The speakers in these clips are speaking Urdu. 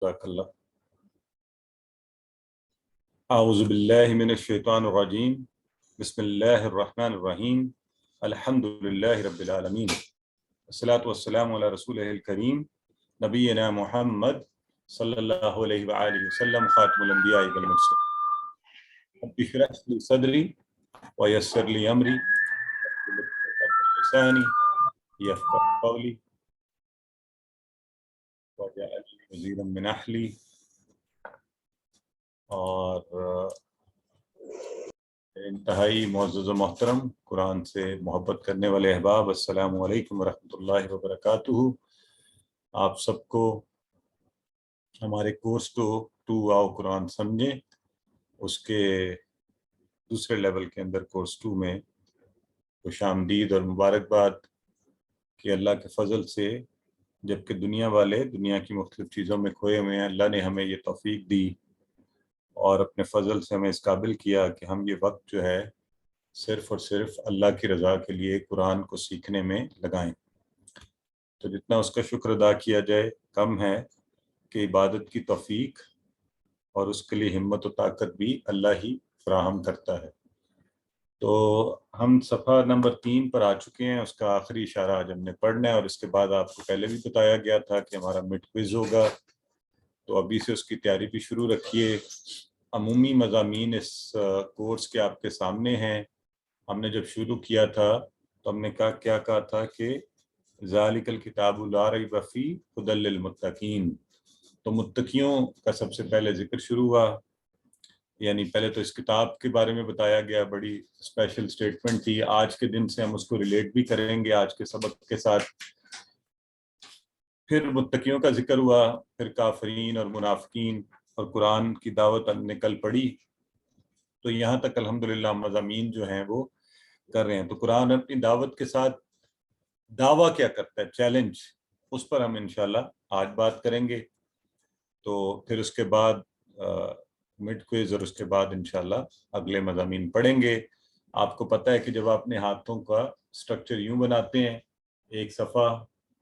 جزاک اللہ۔ اعوذ باللہ من الشیطان الرجیم، بسم اللہ الرحمن الرحیم، الحمد للہ رب العالمین، والصلاة والسلام علی رسولہ الکریم نبینا محمد صلی اللہ علیہ وآلہ وسلم، خاتم الانبیاء والمرسلین۔ رب اشرح لی صدری ویسر لی امری واحلل عقدۃ من لسانی یفقهوا قولی واجعل لي وزیرا من اہلی۔ اور انتہائی معزز و محترم قرآن سے محبت کرنے والے احباب، السلام علیکم ورحمۃ اللہ وبرکاتہ۔ آپ سب کو ہمارے کورس ٹو آؤ قرآن سمجھیں، اس کے دوسرے لیول کے اندر کورس 2 میں خوش آمدید اور مبارکباد کہ اللہ کے فضل سے جبکہ دنیا والے دنیا کی مختلف چیزوں میں کھوئے ہوئے ہیں، اللہ نے ہمیں یہ توفیق دی اور اپنے فضل سے ہمیں اس قابل کیا کہ ہم یہ وقت جو ہے صرف اور صرف اللہ کی رضا کے لیے قرآن کو سیکھنے میں لگائیں۔ تو جتنا اس کا شکر ادا کیا جائے کم ہے کہ عبادت کی توفیق اور اس کے لیے ہمت و طاقت بھی اللہ ہی فراہم کرتا ہے۔ تو ہم صفحہ نمبر 3 پر آ چکے ہیں، اس کا آخری اشارہ آج ہم نے پڑھنا ہے، اور اس کے بعد آپ کو پہلے بھی بتایا گیا تھا کہ ہمارا مڈ کوئز ہوگا، تو ابھی سے اس کی تیاری بھی شروع رکھیے۔ عمومی مضامین اس کورس کے آپ کے سامنے ہیں۔ ہم نے جب شروع کیا تھا تو ہم نے کیا کہا تھا کہ ذالک الکتاب لا ریب فیہ ھدی للمتقین، تو متقیوں کا سب سے پہلے ذکر شروع ہوا، یعنی پہلے تو اس کتاب کے بارے میں بتایا گیا، بڑی اسپیشل سٹیٹمنٹ تھی۔ آج کے دن سے ہم اس کو ریلیٹ بھی کریں گے آج کے سبق کے ساتھ۔ پھر متقیوں کا ذکر ہوا، پھر کافرین اور منافقین، اور قرآن کی دعوت ہم نے کل پڑھی، تو یہاں تک الحمدللہ مضامین جو ہیں وہ کر رہے ہیں۔ تو قرآن اپنی دعوت کے ساتھ دعویٰ کیا کرتا ہے، چیلنج، اس پر ہم انشاءاللہ آج بات کریں گے۔ تو پھر اس کے بعد مڈ کوئز، اور اس کے بعد انشاءاللہ اگلے مضامین پڑھیں گے۔ آپ کو پتہ ہے کہ جب آپ اپنے ہاتھوں کا سٹرکچر یوں بناتے ہیں، ایک صفحہ،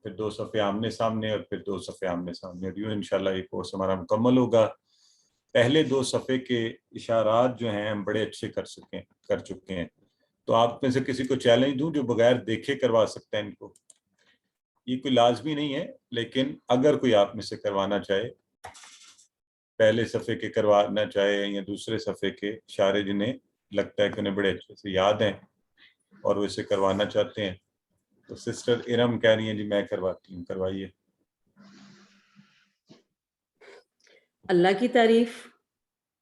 پھر 2 صفحے آمنے سامنے، اور پھر 2 صفحے آمنے سامنے، اور یوں انشاءاللہ یہ کورس ہمارا مکمل ہوگا۔ پہلے 2 صفحے کے اشارات جو ہیں ہم بڑے اچھے کر چکے ہیں، تو آپ میں سے کسی کو چیلنج دوں جو بغیر دیکھے کروا سکتا ہے ان کو؟ یہ کوئی لازمی نہیں ہے، لیکن اگر کوئی آپ میں سے کروانا چاہے، پہلے صفحے کے کروانا چاہے یا دوسرے صفحے کے اشارے جنہیں لگتا ہے کہ انہیں بڑے اچھے سے یاد ہیں اور وہ اسے کروانا چاہتے ہیں، تو سسٹر ارم کہہ رہی ہیں جی میں کرواتی ہوں، کروائیے۔ اللہ کی تعریف،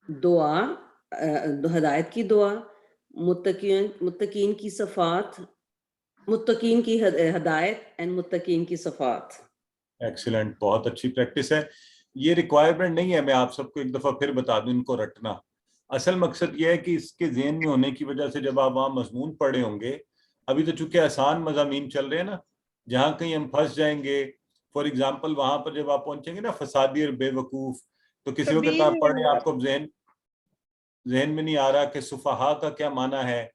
دعا، ہدایت کی دعا، متقین کی صفات، متقین کی ہدایت اینڈ متقین کی صفات۔ ایکسیلنٹ، بہت اچھی پریکٹس ہے۔ یہ ریکوائرمنٹ نہیں ہے، میں آپ سب کو ایک دفعہ پھر بتا دوں ان کو رٹنا۔ اصل مقصد یہ ہے کہ اس کے ذہن میں ہونے کی وجہ سے جب آپ وہاں مضمون پڑھے ہوں گے، ابھی تو چونکہ آسان مضامین چل رہے ہیں نا، جہاں کہیں ہم پھنس جائیں گے، فار ایگزامپل وہاں پر جب آپ پہنچیں گے نا فسادی اور بے وقوف، تو کسی وقت آپ پڑھ رہے ہیں، آپ کو ذہن میں نہیں آ رہا کہ صفحاء کا کیا معنی ہے،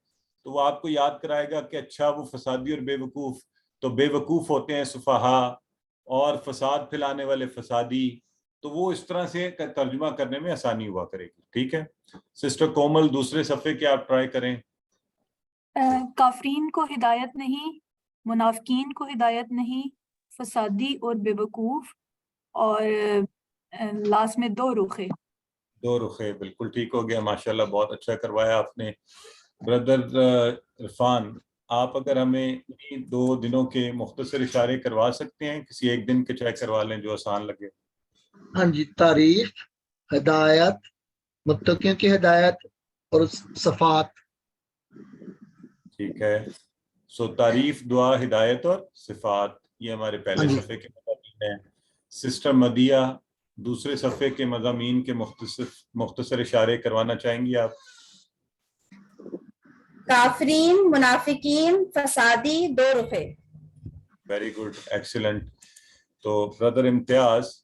تو وہ آپ کو یاد کرائے گا کہ اچھا وہ فسادی اور بے وقوف، تو بے وقوف ہوتے ہیں صفحاء، اور فساد پھیلانے والے فسادی، تو وہ اس طرح سے ترجمہ کرنے میں آسانی ہوا کرے گی۔ ٹھیک ہے سسٹر کومل، دوسرے صفحے کے آپ ٹرائی کریں۔ کافرین کو ہدایت نہیں، منافقین کو ہدایت نہیں، فسادی اور بے وقوف، اور لاسٹ میں 2 رخے۔ 2 رخے، بالکل ٹھیک ہو گیا، ماشاءاللہ بہت اچھا کروایا آپ نے۔ بردر عرفان، آپ اگر ہمیں 2 دنوں کے مختصر اشارے کروا سکتے ہیں، کسی ایک دن کے چاہے کروا لیں جو آسان لگے۔ ہاں جی، تعریف، ہدایت، متقیوں کی ہدایت اور صفات۔ ٹھیک ہے، سو تعریف، دعا، ہدایت اور صفات، یہ ہمارے پہلے صفحے کے مضامین ہیں۔ سسٹر مدیہ، دوسرے صفحے کے مضامین کے مختصر اشارے کروانا چاہیں گی آپ؟ کافرین، منافقین، فسادی، 2 رخے۔ Very good, excellent. تو برادر امتیاز،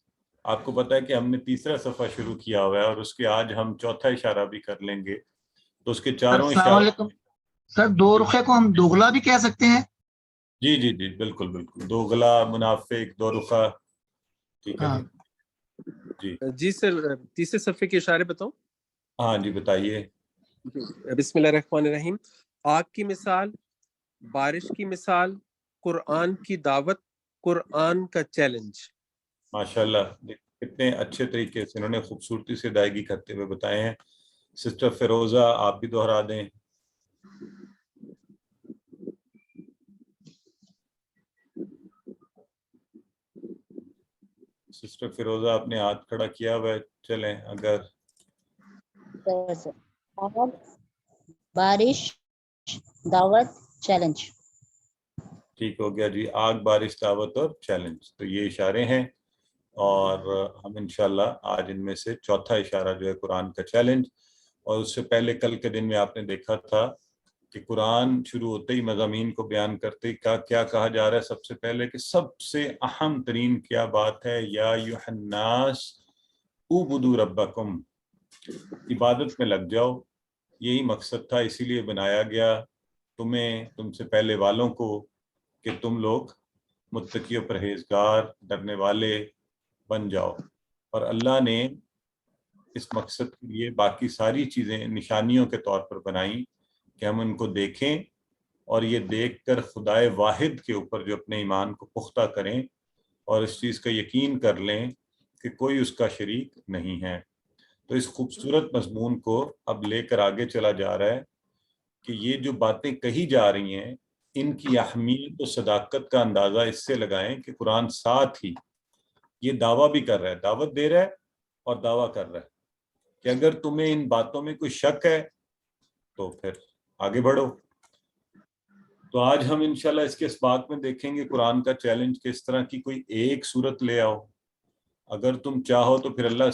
آپ کو پتہ ہے کہ ہم نے 3 صفحہ شروع کیا ہوا ہے، اور اس کے آج ہم 4تھا اشارہ بھی کر لیں گے، تو اس کے 4 السلام علیکم سر، 2 رخے کو ہم دوغلا بھی کہہ سکتے ہیں؟ جی جی جی بالکل بالکل، دوغلا، منافق، 2 رخا، ٹھیک ہے جی۔ جی سر، تیسرے صفحے کے اشارے بتاؤں؟ ہاں جی بتائیے. بسم اللہ الرحمن الرحیم. آگ کی مثال، بارش کی مثال، قرآن کی دعوت، قرآن کا چیلنج. ماشاءاللہ کتنے اچھے طریقے سے انہوں نے خوبصورتی سے ادائیگی کرتے ہوئے بتائے ہیں. سسٹر فیروزہ آپ بھی دوہرا دیں. سسٹر فیروزہ آپ نے ہاتھ کھڑا کیا ہوا ہے، چلیں. اگر آگ، بارش، دعوت، چیلنج. ٹھیک ہو گیا جی. آگ، بارش، دعوت اور چیلنج، تو یہ اشارے ہیں. اور ہم انشاءاللہ آج ان میں سے چوتھا اشارہ جو ہے قرآن کا چیلنج. اور اس سے پہلے کل کے دن میں آپ نے دیکھا تھا کہ قرآن شروع ہوتے ہی مضامین کو بیان کرتے ہی کیا کہا جا رہا ہے سب سے پہلے، کہ سب سے اہم ترین کیا بات ہے، یا ایھا الناس اعبدوا ربکم، عبادت میں لگ جاؤ. یہی مقصد تھا، اسی لیے بنایا گیا تم سے پہلے والوں کو، کہ تم لوگ متقی و پرہیزگار، ڈرنے والے بن جاؤ. اور اللہ نے اس مقصد کے لیے باقی ساری چیزیں نشانیوں کے طور پر بنائیں کہ ہم ان کو دیکھیں اور یہ دیکھ کر خدائے واحد کے اوپر جو اپنے ایمان کو پختہ کریں اور اس چیز کا یقین کر لیں کہ کوئی اس کا شریک نہیں ہے. تو اس خوبصورت مضمون کو اب لے کر آگے چلا جا رہا ہے کہ یہ جو باتیں کہی جا رہی ہیں ان کی اہمیت و صداقت کا اندازہ اس سے لگائیں کہ قرآن ساتھ ہی یہ دعویٰ بھی کر رہا ہے، دعوت دے رہا ہے اور دعویٰ کر رہا ہے کہ اگر تمہیں ان باتوں میں کوئی شک ہے تو پھر آگے بڑھو. تو آج ہم انشاءاللہ اس کے اس بات میں دیکھیں گے قرآن کا چیلنج کہ اس طرح کی کوئی ایک صورت لے آؤ. اگر تم چاہو تو پھر اللہ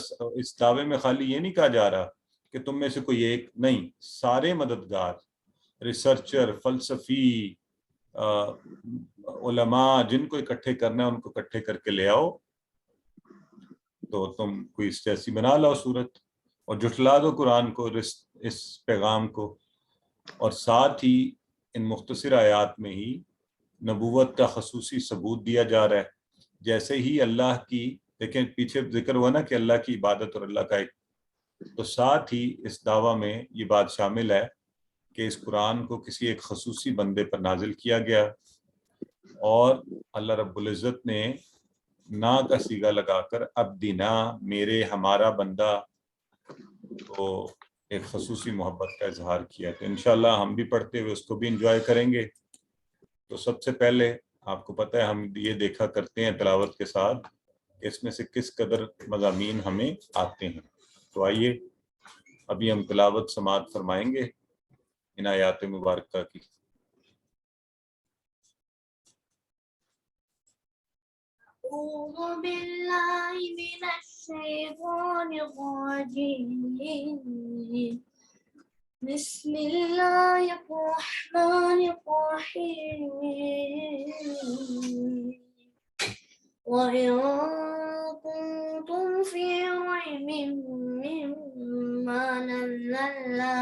اس دعوے میں خالی یہ نہیں کہا جا رہا کہ تم میں سے کوئی ایک نہیں، سارے مددگار، ریسرچر، فلسفی، علماء، جن کو اکٹھے کرنا ہے ان کو اکٹھے کر کے لے آؤ. تو تم کوئی اس جیسی بنا لاؤ صورت اور جھٹلا دو قرآن کو، اس پیغام کو. اور ساتھ ہی ان مختصر آیات میں ہی نبوت کا خصوصی ثبوت دیا جا رہا ہے. جیسے ہی اللہ کی، دیکھیں پیچھے ذکر ہوا نا کہ اللہ کی عبادت اور اللہ کا ایک، تو ساتھ ہی اس دعویٰ میں یہ بات شامل ہے کہ اس قرآن کو کسی ایک خصوصی بندے پر نازل کیا گیا اور اللہ رب العزت نے نا کا صیغہ لگا کر عبدنا، میرے، ہمارا بندہ، تو ایک خصوصی محبت کا اظہار کیا. تو انشاءاللہ ہم بھی پڑھتے ہوئے اس کو بھی انجوائے کریں گے. تو سب سے پہلے آپ کو پتہ ہے ہم یہ دیکھا کرتے ہیں تلاوت کے ساتھ کہ اس میں سے کس قدر مضامین ہمیں آتے ہیں. تو آئیے ابھی ہم تلاوت سماعت فرمائیں گے ان آیات مبارکہ کی. أعوذ بالله من الشيطان الرجيم. بسم الله الرحمن الرحيم. وإن كنتم في ريب مما نزلنا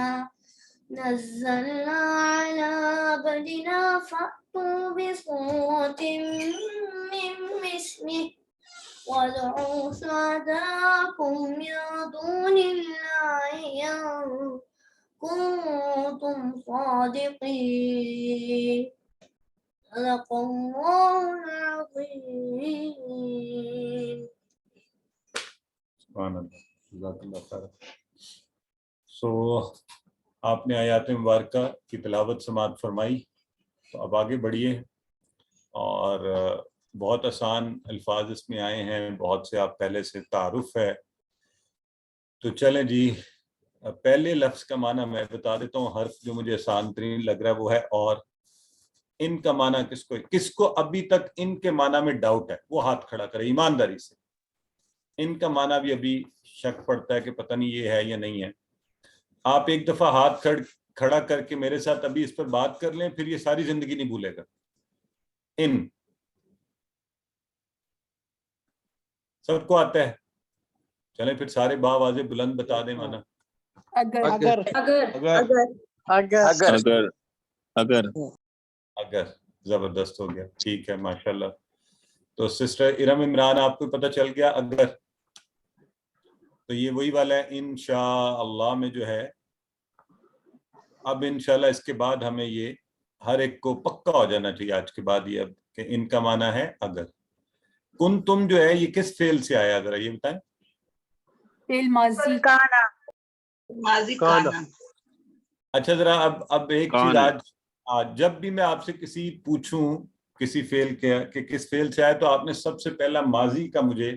على عبدنا فأتوا بسورة من مثله وادعوا شهداءكم من دون الله إن كنتم صادقين. صدق الله العظيم. سبحان اللہ، جزاک اللہ خیر. آپ نے آیات مبارکہ کی تلاوت سماعت فرمائی. تو اب آگے بڑھیے. اور بہت آسان الفاظ اس میں آئے ہیں، بہت سے آپ پہلے سے تعارف ہے. تو چلیں جی، پہلے لفظ کا معنی میں بتا دیتا ہوں. حرف جو مجھے آسان ترین لگ رہا ہے وہ ہے اور. ان کا معنی کس کو ابھی تک ان کے معنی میں ڈاؤٹ ہے وہ ہاتھ کھڑا کرے ایمانداری سے. ان کا معنی بھی ابھی شک پڑتا ہے کہ پتہ نہیں یہ ہے یا نہیں ہے. آپ ایک دفعہ ہاتھ کھڑا کر کے میرے ساتھ ابھی اس پر بات کر لیں، پھر یہ ساری زندگی نہیں بھولے گا. ان سب کو آتا ہے؟ چلیں پھر سارے باواضح بلند بتا دیں معنی. اگر اگر زبردست ہو گیا، ٹھیک ہے، ماشاءاللہ. تو سسٹر ارم عمران آپ کو پتہ چل گیا اگر؟ تو یہ وہی والا ہے انشاءاللہ میں جو ہے. اب انشاءاللہ اس کے بعد ہمیں یہ ہر ایک کو پکا ہو جانا چاہیے آج کے بعد یہ اب کہ ان کا معنی ہے اگر. کن تم جو ہے یہ کس فعل سے آیا ذرا یہ بتائیں. فعل ماضی. ماضی کانا. کانا. اچھا ذرا اب ایک چیز آج جب بھی میں آپ سے کسی پوچھوں کسی فعل کہ کس فعل سے آیا تو آپ نے سب سے پہلا ماضی کا مجھے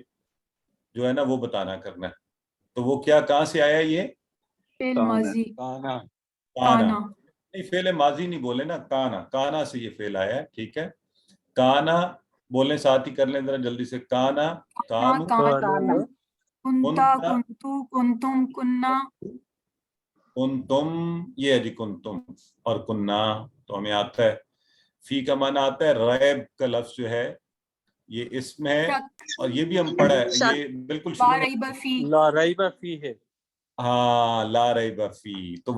جو ہے نا وہ بتانا کرنا ہے. تو وہ کیا کہاں سے آیا یہ؟ فعل ماضی. کانا. کانا. نہیں فعل ماضی نہیں بولے نا, کانا سے یہ فعل آیا ہے. ٹھیک ہے, کانا بولیں ساتھ ہی کر لیں ذرا جلدی سے. کانا, کانو, کانا. کنتا, کنتا, کنتو, کنتم, کننا. کنتم یہ ہے جی کنتم, اور کننا تو ہمیں آتا ہے. فی کا معنی آتا ہے ریب کا لفظ جو ہے یہ اسم ہے, اور یہ بھی ہم پڑھا ہے یہ بالکل لا شروع میں. ریب فی. لا ریب فی ہے. ہاں لا ریب فی. تو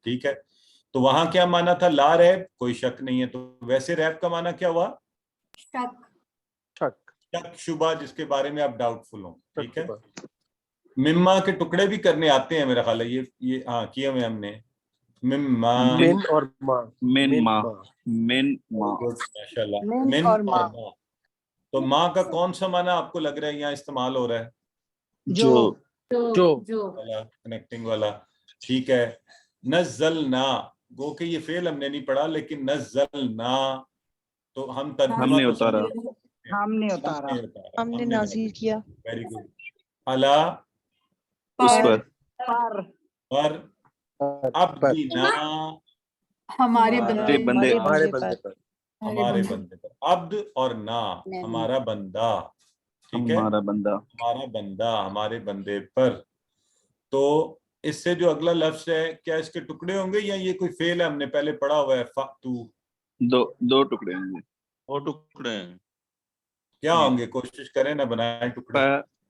ٹھیک ہے, تو وہاں کیا معنی تھا؟ لا ریب, کوئی شک نہیں ہے. تو ویسے ریب کا معنی کیا ہوا؟ شک. شک. شک شبہ, جس کے بارے میں آپ ڈاؤٹ فل ہوں. ٹھیک ہے, مما کے ٹکڑے بھی کرنے آتے ہیں میرا خیال ہے. یہ ہاں کیا ہوئے ہم نے. مما, من اور ما. من ما. من ما. ماشاءاللہ, من من اور ما. ما. تو ماں کا کون سا معنی آپ کو لگ رہا ہے یہاں استعمال ہو رہا ہے؟ جو. جو. کنیکٹنگ والا. ٹھیک ہے, نزلنا, گو کہ یہ فعل ہم نے نہیں پڑھا لیکن نزلنا تو ہم ترجمہ نے تو اتارا. ہم نے اتارا. ہم نے نازل کیا. Very good. الا اس پر. پر عبدنا, ہمارے ہمارے بندے. بندے. ہمارے بندے پر. ہمارے بندے پر. عبد اور نا, ہمارا بندہ. ٹھیک ہے, ہمارا بندہ. ہمارا بندہ ہمارے بندے پر. تو اس سے جو اگلا لفظ ہے کیا اس کے ٹکڑے ہوں گے یا یہ کوئی فعل ہے ہم نے پہلے پڑھا ہوا ہے؟ فاتو. دو ٹکڑے ہیں. وہ ٹکڑے ہیں. کیا ہوں گے؟ کوشش کریں نہ بنائیں ٹکڑے.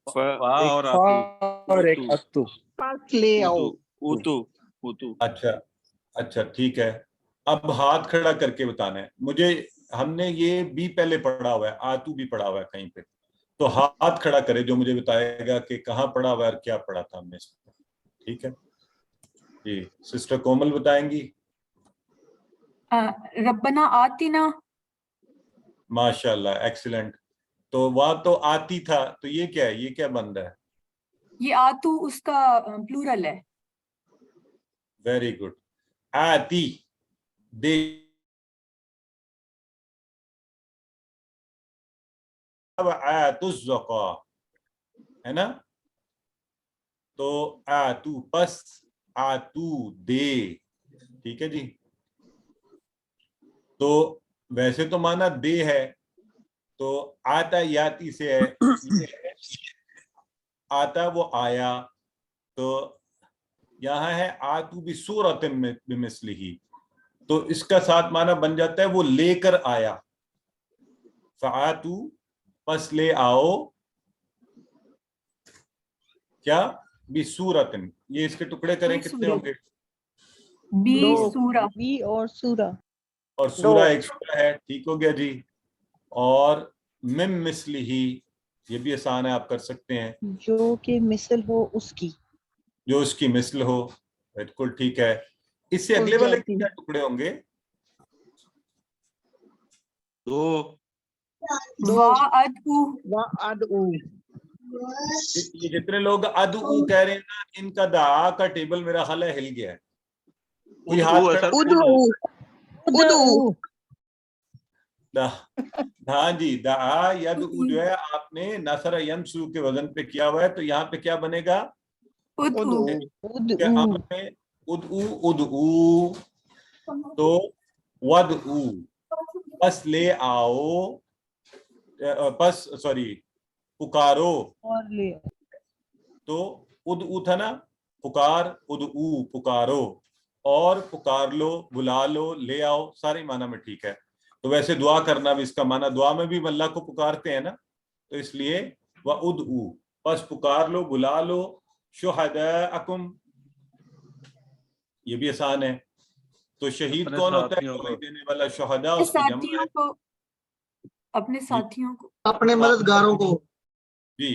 فا ایک اور فا اتو. اور ایک اتو. پاس لے آؤ. اتو. اتو. اچھا ٹھیک ہے. اب ہاتھ کھڑا کر کے بتانا ہے مجھے. ہم نے یہ بھی پہلے پڑھا ہوا ہے, آتو بھی پڑھا ہوا ہے کہیں پہ. تو ہاتھ کھڑا کرے جو مجھے بتائے گا کہ کہاں پڑھا ہوا ہے اور کیا پڑھا تھا ہم نے. ٹھیک ہے جی, سسٹر کومل بتائیں گی. ربنا آتنا. ماشاء اللہ, ایکسیلنٹ. تو وہاں تو آتی تھا, تو یہ کیا ہے, یہ کیا بن رہا ہے؟ یہ آتو اس کا پلورل ہے. Very good. آتی دے, آتو الزقا ہے نا. تو آتو پس آتو دے. ٹھیک ہے جی. تو ویسے تو مانا دے ہے, تو آتا یاتی سے ہے, آتا وہ آیا. تو یہاں ہے آتو بصورت بمثلہ, تو اس کا ساتھ معنی بن جاتا ہے وہ لے کر آیا. فآتو پس لے آؤ, کیا؟ بصورت. یہ اس کے ٹکڑے کریں کتنے ہوں گے؟ بی دو. سورہ. بی اور سورہ. اور سورہ ایک سورہ ہے. ٹھیک ہو گیا جی. اور مم مثلہ, یہ بھی آسان ہے, آپ کر سکتے ہیں. جو کہ مثل ہو اس کی. جو اس کی مثل ہو. بالکل ٹھیک ہے. اس سے اگلے والے کے کیا ٹکڑے ہوں گے؟ دو. وَأَدْعُو. یہ جتنے لوگ ادعو کہہ رہے ہیں نا, ان کا دعا کا ٹیبل میرا خیال ہے ہل گیا ہے. کوئی ہاتھ ادعو ہے کھڑا. سر. ہاں جی, دعا یدعو جو ہے آپ نے نصر ینصر کے وزن پہ کیا ہوا ہے, تو یہاں پہ کیا بنے گا؟ ادعو. کہ آپ نے ادعو تو ودعو پس لے آؤ, پس سوری پکارو. اور لے. تو ادعو تھا نا, پکار, ادعو پکارو, اور پکار لو, بلا لو, لے آؤ, سارے معنی میں ٹھیک ہے. تو ویسے دعا کرنا بھی اس کا معنی, دعا میں بھی اللہ کو پکارتے ہیں نا, تو اس لیے وَأُدْعُوا پس پکار لو, بلا لو, شہداءکم, یہ بھی آسان ہے. تو شہید اپنے کون ہوتا ہے؟ ساتھیوں کو. گواہی دینے والا. شہداء اس کی جمع ہے. اپنے ساتھیوں کو. اپنے مددگاروں کو. جی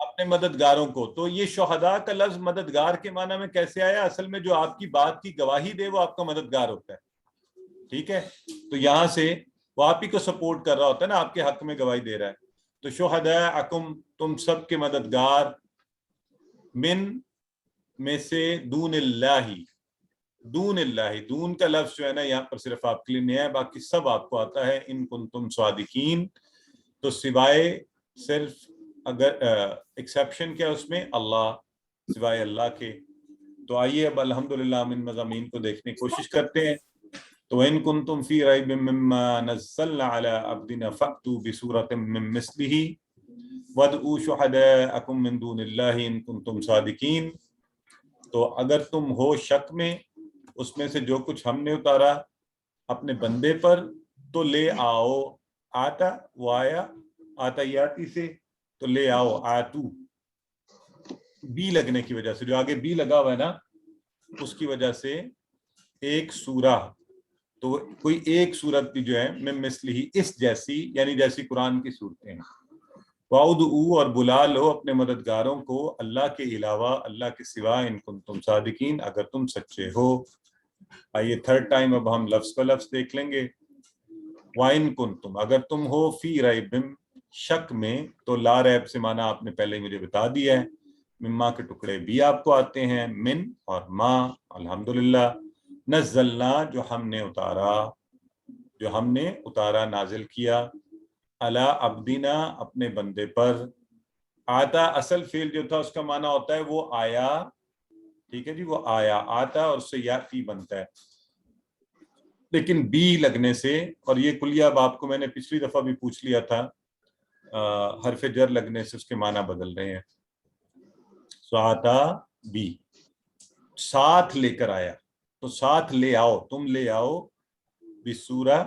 اپنے مددگاروں کو. تو یہ شہداء کا لفظ مددگار کے معنی میں کیسے آیا؟ اصل میں جو آپ کی بات کی گواہی دے وہ آپ کا مددگار ہوتا ہے. ٹھیک ہے، تو یہاں سے وہ آپ ہی کو سپورٹ کر رہا ہوتا ہے نا، آپ کے حق میں گواہی دے رہا ہے. تو شہداءکم، تم سب کے مددگار، من میں سے، دون اللہ، دون اللہ، دون کا لفظ جو ہے نا یہاں پر صرف آپ کے لیے نیا ہے، باقی سب آپ کو آتا ہے. ان کنتم صادقین، تو سوائے صرف اگر ایکسیپشن کیا اس میں، اللہ، سوائے اللہ کے. تو آئیے اب الحمدللہ ہم ان مضامین کو دیکھنے کی کوشش کرتے ہیں. تو ان کنتم فی ریب مما نزلنا علی عبدنا فأتوا بسورۃ من مثلہ وادعوا شہداءکم من دون اللہ ان کنتم صادقین. تو اگر تم ہو شک میں اس میں سے جو کچھ ہم نے اتارا اپنے بندے پر، تو لے آؤ. آتا وہ آیا آتیاتی سے، تو لے آؤ. آتو بی لگنے کی وجہ سے، جو آگے بی لگا ہوا ہے نا اس کی وجہ سے ایک سورہ، تو کوئی ایک سورت بھی جو ہے من مثلہ، اس جیسی، یعنی جیسی قرآن کی صورتیں ہیں. وَادْعُوا، اور بلا لو اپنے مددگاروں کو اللہ کے علاوہ، اللہ کے سوا، ان کنتم صادقین، اگر تم سچے ہو. آئیے تھرڈ ٹائم اب ہم لفظ پر لفظ دیکھ لیں گے. وَإِن كُنتُم، اگر تم ہو، فی ریب، شک میں، تو لا ریب سے معنی آپ نے پہلے مجھے بتا دیا ہے. مما کے ٹکڑے بھی آپ کو آتے ہیں، من اور ما. الحمدللہ. نزلنا، جو ہم نے اتارا، نازل کیا، علی عبدنا، اپنے بندے پر. آتا اصل فعل جو تھا اس کا معنی ہوتا ہے وہ آیا. ٹھیک ہے جی، وہ آیا، آتا، اور اس سے یاتی بنتا ہے. لیکن بی لگنے سے، اور یہ کلیہ اب آپ کو میں نے پچھلی دفعہ بھی پوچھ لیا تھا، حرف جر لگنے سے اس کے معنی بدل رہے ہیں. آتا بی، ساتھ لے کر آیا، تو ساتھ لے آؤ، تم لے آؤ، بسورہ،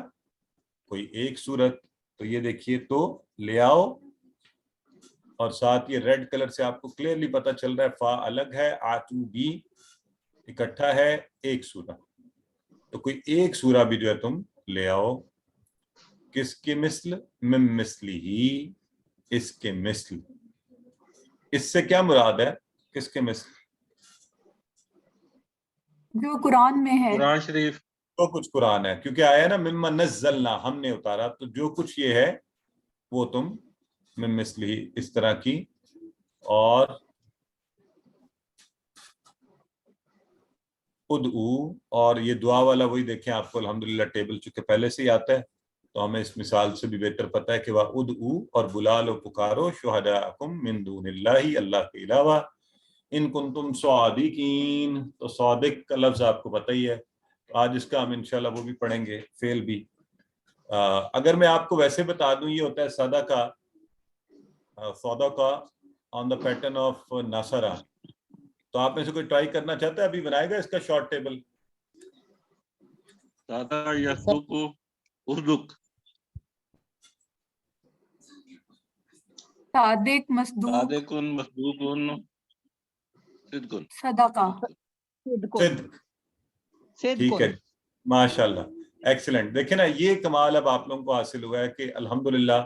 کوئی ایک سورت. تو یہ دیکھیے، تو لے آؤ، اور ساتھ یہ ریڈ کلر سے آپ کو کلیئرلی پتا چل رہا ہے فا الگ ہے، آتو بی اکٹھا ہے، ایک سورہ. تو کوئی ایک سورہ بھی جو ہے تم لے آؤ. کس کے مثل؟ من مثلہ، اس کے مثل. اس سے کیا مراد ہے؟ کس کے مثل؟ جو قرآن میں ہے. قرآن شریف. جو کچھ قرآن ہے، کیونکہ آیا نا مما نزلنا، ہم نے اتارا، تو جو کچھ یہ ہے وہ تم من مثلہ، اس طرح کی. اور ادعو، اور یہ دعا والا وہی دیکھیں آپ کو الحمدللہ ٹیبل چونکہ پہلے سے ہی آتا ہے تو ہمیں اس مثال سے بھی بہتر پتہ ہے کہ وَادْعُوا، اور بلا لو، پکارو، شہداءکم من دون اللہ، اللہ کے علاوہ، ان کنتم صادقین. تو صادق کا لفظ آپ کو پتہ ہی ہے، آج اس کا ہم انشاءاللہ وہ بھی پڑھیں گے، فعل بھی. اگر میں آپ کو ویسے بتا دوں، یہ ہوتا ہے صدقہ آن دا پیٹرن آف نصرہ. تو آپ میں سے کوئی ٹرائی کرنا چاہتا ہے؟ ابھی بنائے گا اس کا شارٹ ٹیبل. دادا یسوق اردک. صادق، مصدوق، صادقن، مصدوقن، صدقن. صدقہ. ٹھیک ہے، ماشاءاللہ، ایکسیلنٹ. دیکھیں نا، یہ کمال اب آپ لوگوں کو حاصل ہوا ہے کہ الحمدللہ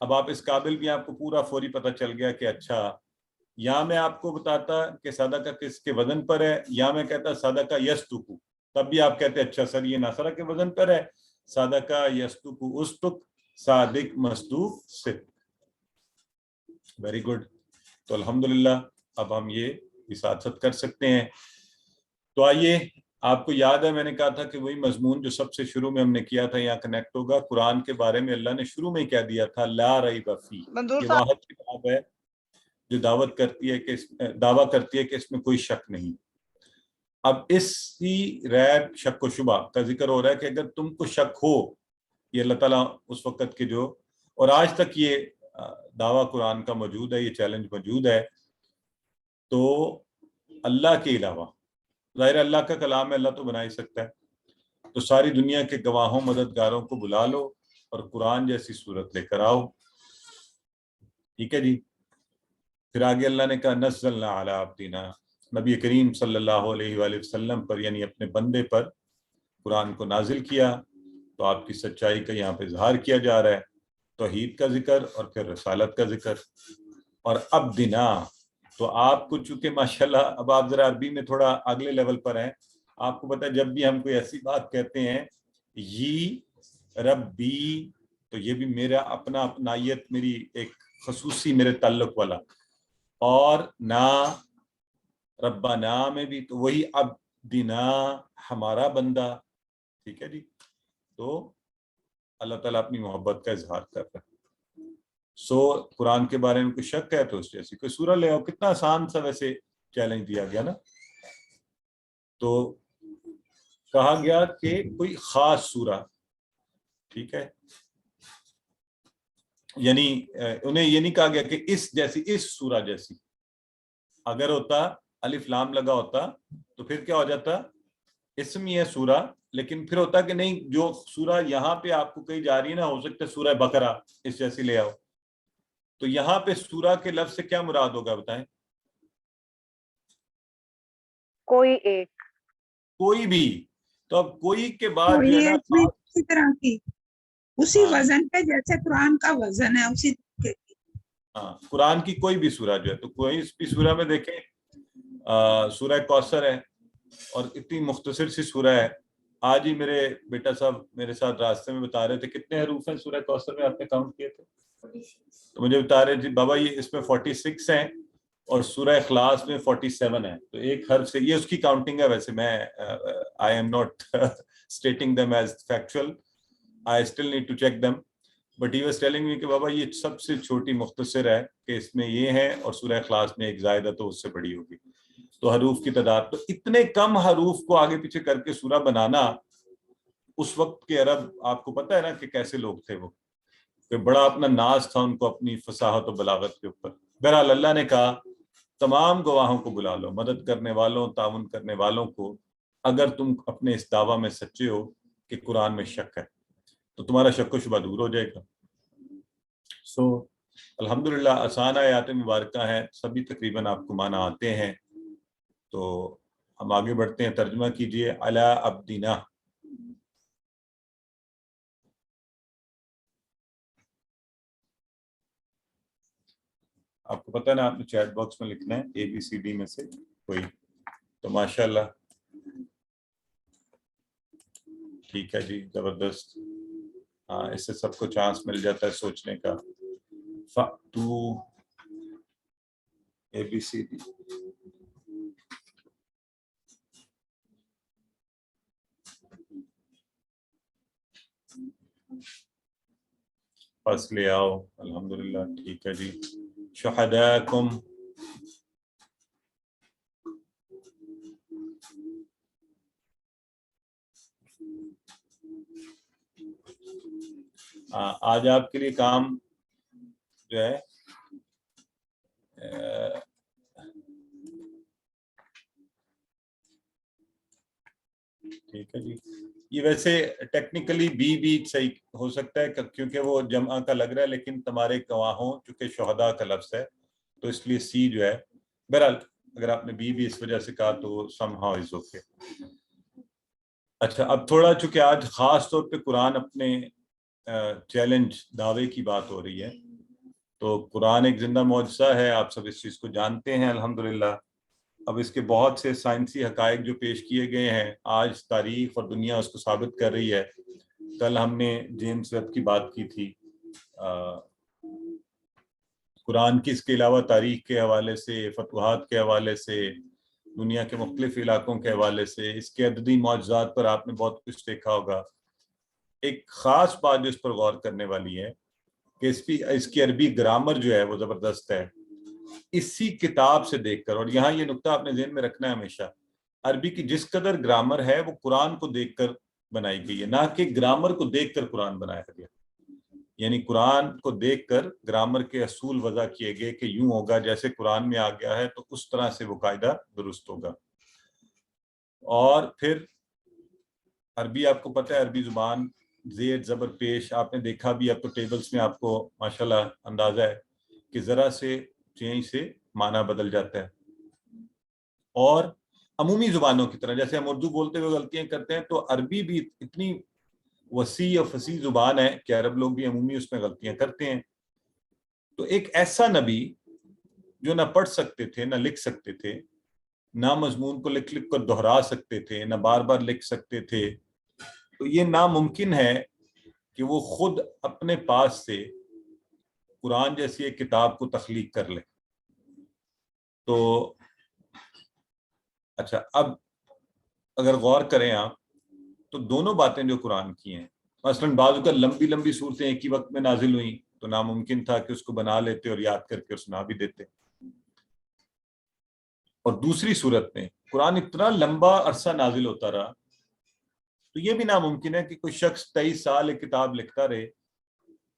اب آپ اس قابل بھی، آپ کو پورا فوری پتہ چل گیا کہ اچھا، یا میں آپ کو بتاتا کہ صدقہ کس کے وزن پر ہے، یا میں کہتا صدقہ یستک، تب بھی آپ کہتے اچھا سر یہ نصرہ کے وزن پر ہے. صدقہ یستک استک، صادق مصدوق صدق. Very good. تو الحمدللہ اب ہم یہ اساتذت کر سکتے ہیں. تو آئیے، آپ کو یاد ہے میں نے کہا تھا کہ وہی مضمون جو سب سے شروع میں ہم نے کیا تھا یہاں کنیکٹ ہوگا. قرآن کے بارے میں اللہ نے شروع میں ہی کہہ دیا تھا لا ریب فیہ، یہ واحد کتاب ہے جو دعویٰ کرتی ہے کہ اس میں کوئی شک نہیں. اب اسی ریب، شک و شبہ کا ذکر ہو رہا ہے کہ اگر تم کو شک ہو، یہ اللہ تعالیٰ اس وقت کے جو، اور آج تک یہ دعویٰ قرآن کا موجود ہے، یہ چیلنج موجود ہے، تو اللہ کے علاوہ، ظاہر اللہ کا کلام ہے، اللہ تو بنا ہی سکتا ہے، تو ساری دنیا کے گواہوں، مددگاروں کو بلا لو اور قرآن جیسی صورت لے کر آؤ. ٹھیک ہے جی. پھر آگے اللہ نے کہا نزلنا علی عبدنا، نبی کریم صلی اللہ علیہ وآلہ وسلم پر، یعنی اپنے بندے پر قرآن کو نازل کیا. تو آپ کی سچائی کا یہاں پہ اظہار کیا جا رہا ہے توحید کا ذکر اور پھر رسالت کا ذکر. اور عبدنا، تو آپ کو چونکہ ماشاءاللہ اب آپ ذرا عربی میں تھوڑا اگلے لیول پر ہیں، آپ کو پتہ ہے جب بھی ہم کوئی ایسی بات کہتے ہیں یہ ربی، تو یہ بھی میرا اپنا اپنائیت، میری ایک خصوصی میرے تعلق والا. اور نا ربنا میں بھی تو وہی عبدنا، ہمارا بندہ. ٹھیک ہے جی. تو اللہ تعالیٰ اپنی محبت کا اظہار کر رہا ہے. سو قرآن کے بارے میں کوئی شک ہے تو اس جیسی کوئی سورہ لے آؤ. کتنا آسان سا ویسے چیلنج دیا گیا نا. تو کہا گیا کہ کوئی خاص سورہ، ٹھیک ہے، یعنی انہیں یہ نہیں کہا گیا کہ اس جیسی، اس سورہ جیسی. اگر ہوتا الف لام لگا ہوتا تو پھر کیا ہو جاتا، اسم ہی ہے سورہ، لیکن پھر ہوتا کہ نہیں جو سورہ یہاں پہ آپ کو کہی جا رہی ہے نا، ہو سکتا ہے سورہ بقرہ اس جیسی لے آؤ. تو یہاں پہ سورہ کے لفظ سے کیا مراد ہوگا بتائیں؟ کوئی ایک، کوئی بھی. تو اب کوئی کے بعد جو ہے نا اسی طرح کی اسی وزن پہ جیسے قرآن کا وزن ہے اسی طرح کی. ہاں، قرآن کی کوئی بھی سورہ جو ہے، تو کوئی بھی سورہ میں دیکھیں سورہ کوثر ہے اور اتنی مختصر سی سورہ ہے. آج ہی میرے بیٹا صاحب میرے ساتھ راستے میں بتا رہے تھے کتنے حروف ہیں سورہ کوثر میں، آپ نے کاؤنٹ کیے تھے؟ تو مجھے بتا رہے جی بابا یہ اس میں 46 ہیں اور سورہ اخلاص میں 47 ہیں. تو ایک حرف سے، یہ اس کی کاؤنٹنگ ہے. ویسے میں I am not stating them as factual, I still need to check them, but he was telling me کہ بابا یہ سب سے چھوٹی مختصر ہے کہ اس میں یہ ہے، اور سورہ اخلاص میں ایک زائدہ تو اس سے بڑی ہوگی. تو حروف کی تعداد، تو اتنے کم حروف کو آگے پیچھے کر کے سورہ بنانا، اس وقت کے عرب آپ کو پتہ ہے نا کہ کیسے لوگ تھے وہ، کہ بڑا اپنا ناز تھا ان کو اپنی فصاحت و بلاغت کے اوپر. بہرحال اللہ نے کہا تمام گواہوں کو بلا لو، مدد کرنے والوں، تعاون کرنے والوں کو، اگر تم اپنے اس دعویٰ میں سچے ہو کہ قرآن میں شک ہے تو تمہارا شک و شبہ دور ہو جائے گا. سو الحمدللہ آسان آیات مبارکہ ہیں، سبھی تقریباً آپ کو معنی آتے ہیں. تو ہم آگے بڑھتے ہیں. ترجمہ کیجئے علی عبدنا. آپ کو پتہ ہے نا، آپ نے چیٹ باکس میں لکھنا ہے ABCD میں سے کوئی. تو ماشاءاللہ ٹھیک ہے جی، زبردست. ہاں، اس سے سب کو چانس مل جاتا ہے سوچنے کا. فَأْتُو ABCD. پس لے آؤ. الحمدللہ ٹھیک ہے جی. شہداکم، آج آپ کے لیے کام جو ہے ٹھیک ہے جی. یہ ویسے ٹیکنیکلی بھی صحیح ہو سکتا ہے کیونکہ وہ جمع کا لگ رہا ہے، لیکن تمہارے گواہوں چونکہ شہداء کا لفظ ہے تو اس لیے سی جو ہے. بہرحال اگر آپ نے بھی اس وجہ سے کہا تو سم ہاؤ از اوکے. اچھا، اب تھوڑا چونکہ آج خاص طور پہ قرآن اپنے چیلنج دعوے کی بات ہو رہی ہے، تو قرآن ایک زندہ معجزہ ہے، آپ سب اس چیز کو جانتے ہیں الحمدللہ. اب اس کے بہت سے سائنسی حقائق جو پیش کیے گئے ہیں، آج تاریخ اور دنیا اس کو ثابت کر رہی ہے. کل ہم نے جیمز ویب کی بات کی تھی. قرآن کی اس کے علاوہ تاریخ کے حوالے سے، فتوحات کے حوالے سے، دنیا کے مختلف علاقوں کے حوالے سے، اس کے عددی معجزات پر آپ نے بہت کچھ دیکھا ہوگا. ایک خاص بات جو اس پر غور کرنے والی ہے کہ اس کی عربی گرامر جو ہے وہ زبردست ہے. اسی کتاب سے دیکھ کر، اور یہاں یہ نقطہ آپ نے ذہن میں رکھنا ہے ہمیشہ، عربی کی جس قدر گرامر ہے وہ قرآن کو دیکھ کر بنائی گئی ہے، نہ کہ گرامر کو دیکھ کر قرآن بنایا گیا. یعنی قرآن کو دیکھ کر گرامر کے اصول وضع کیے گئے کہ یوں ہوگا، جیسے قرآن میں آ گیا ہے تو اس طرح سے وہ قاعدہ درست ہوگا. اور پھر عربی آپ کو پتہ ہے، عربی زبان زیر زبر پیش، آپ نے دیکھا بھی، اب تو ٹیبلز میں آپ کو ماشاءاللہ اندازہ ہے کہ ذرا سے چینج سے معنی بدل جاتا ہے. اور عمومی زبانوں کی طرح جیسے ہم اردو بولتے ہوئے غلطیاں کرتے ہیں، تو عربی بھی اتنی وسیع اور فصیح زبان ہے کہ عرب لوگ بھی عمومی اس میں غلطیاں کرتے ہیں. تو ایک ایسا نبی جو نہ پڑھ سکتے تھے نہ لکھ سکتے تھے، نہ مضمون کو لکھ لکھ کر دہرا سکتے تھے، نہ بار بار لکھ سکتے تھے، تو یہ ناممکن ہے کہ وہ خود اپنے پاس سے قرآن جیسی ایک کتاب کو تخلیق کر لے. تو اچھا، اب اگر غور کریں آپ تو دونوں باتیں جو قرآن کی ہیں، مثلاً بعض اوقات لمبی لمبی صورتیں ایک ہی وقت میں نازل ہوئیں تو ناممکن تھا کہ اس کو بنا لیتے اور یاد کر کے سنا بھی دیتے. اور دوسری صورت میں قرآن اتنا لمبا عرصہ نازل ہوتا رہا تو یہ بھی ناممکن ہے کہ کوئی شخص 23 سال ایک کتاب لکھتا رہے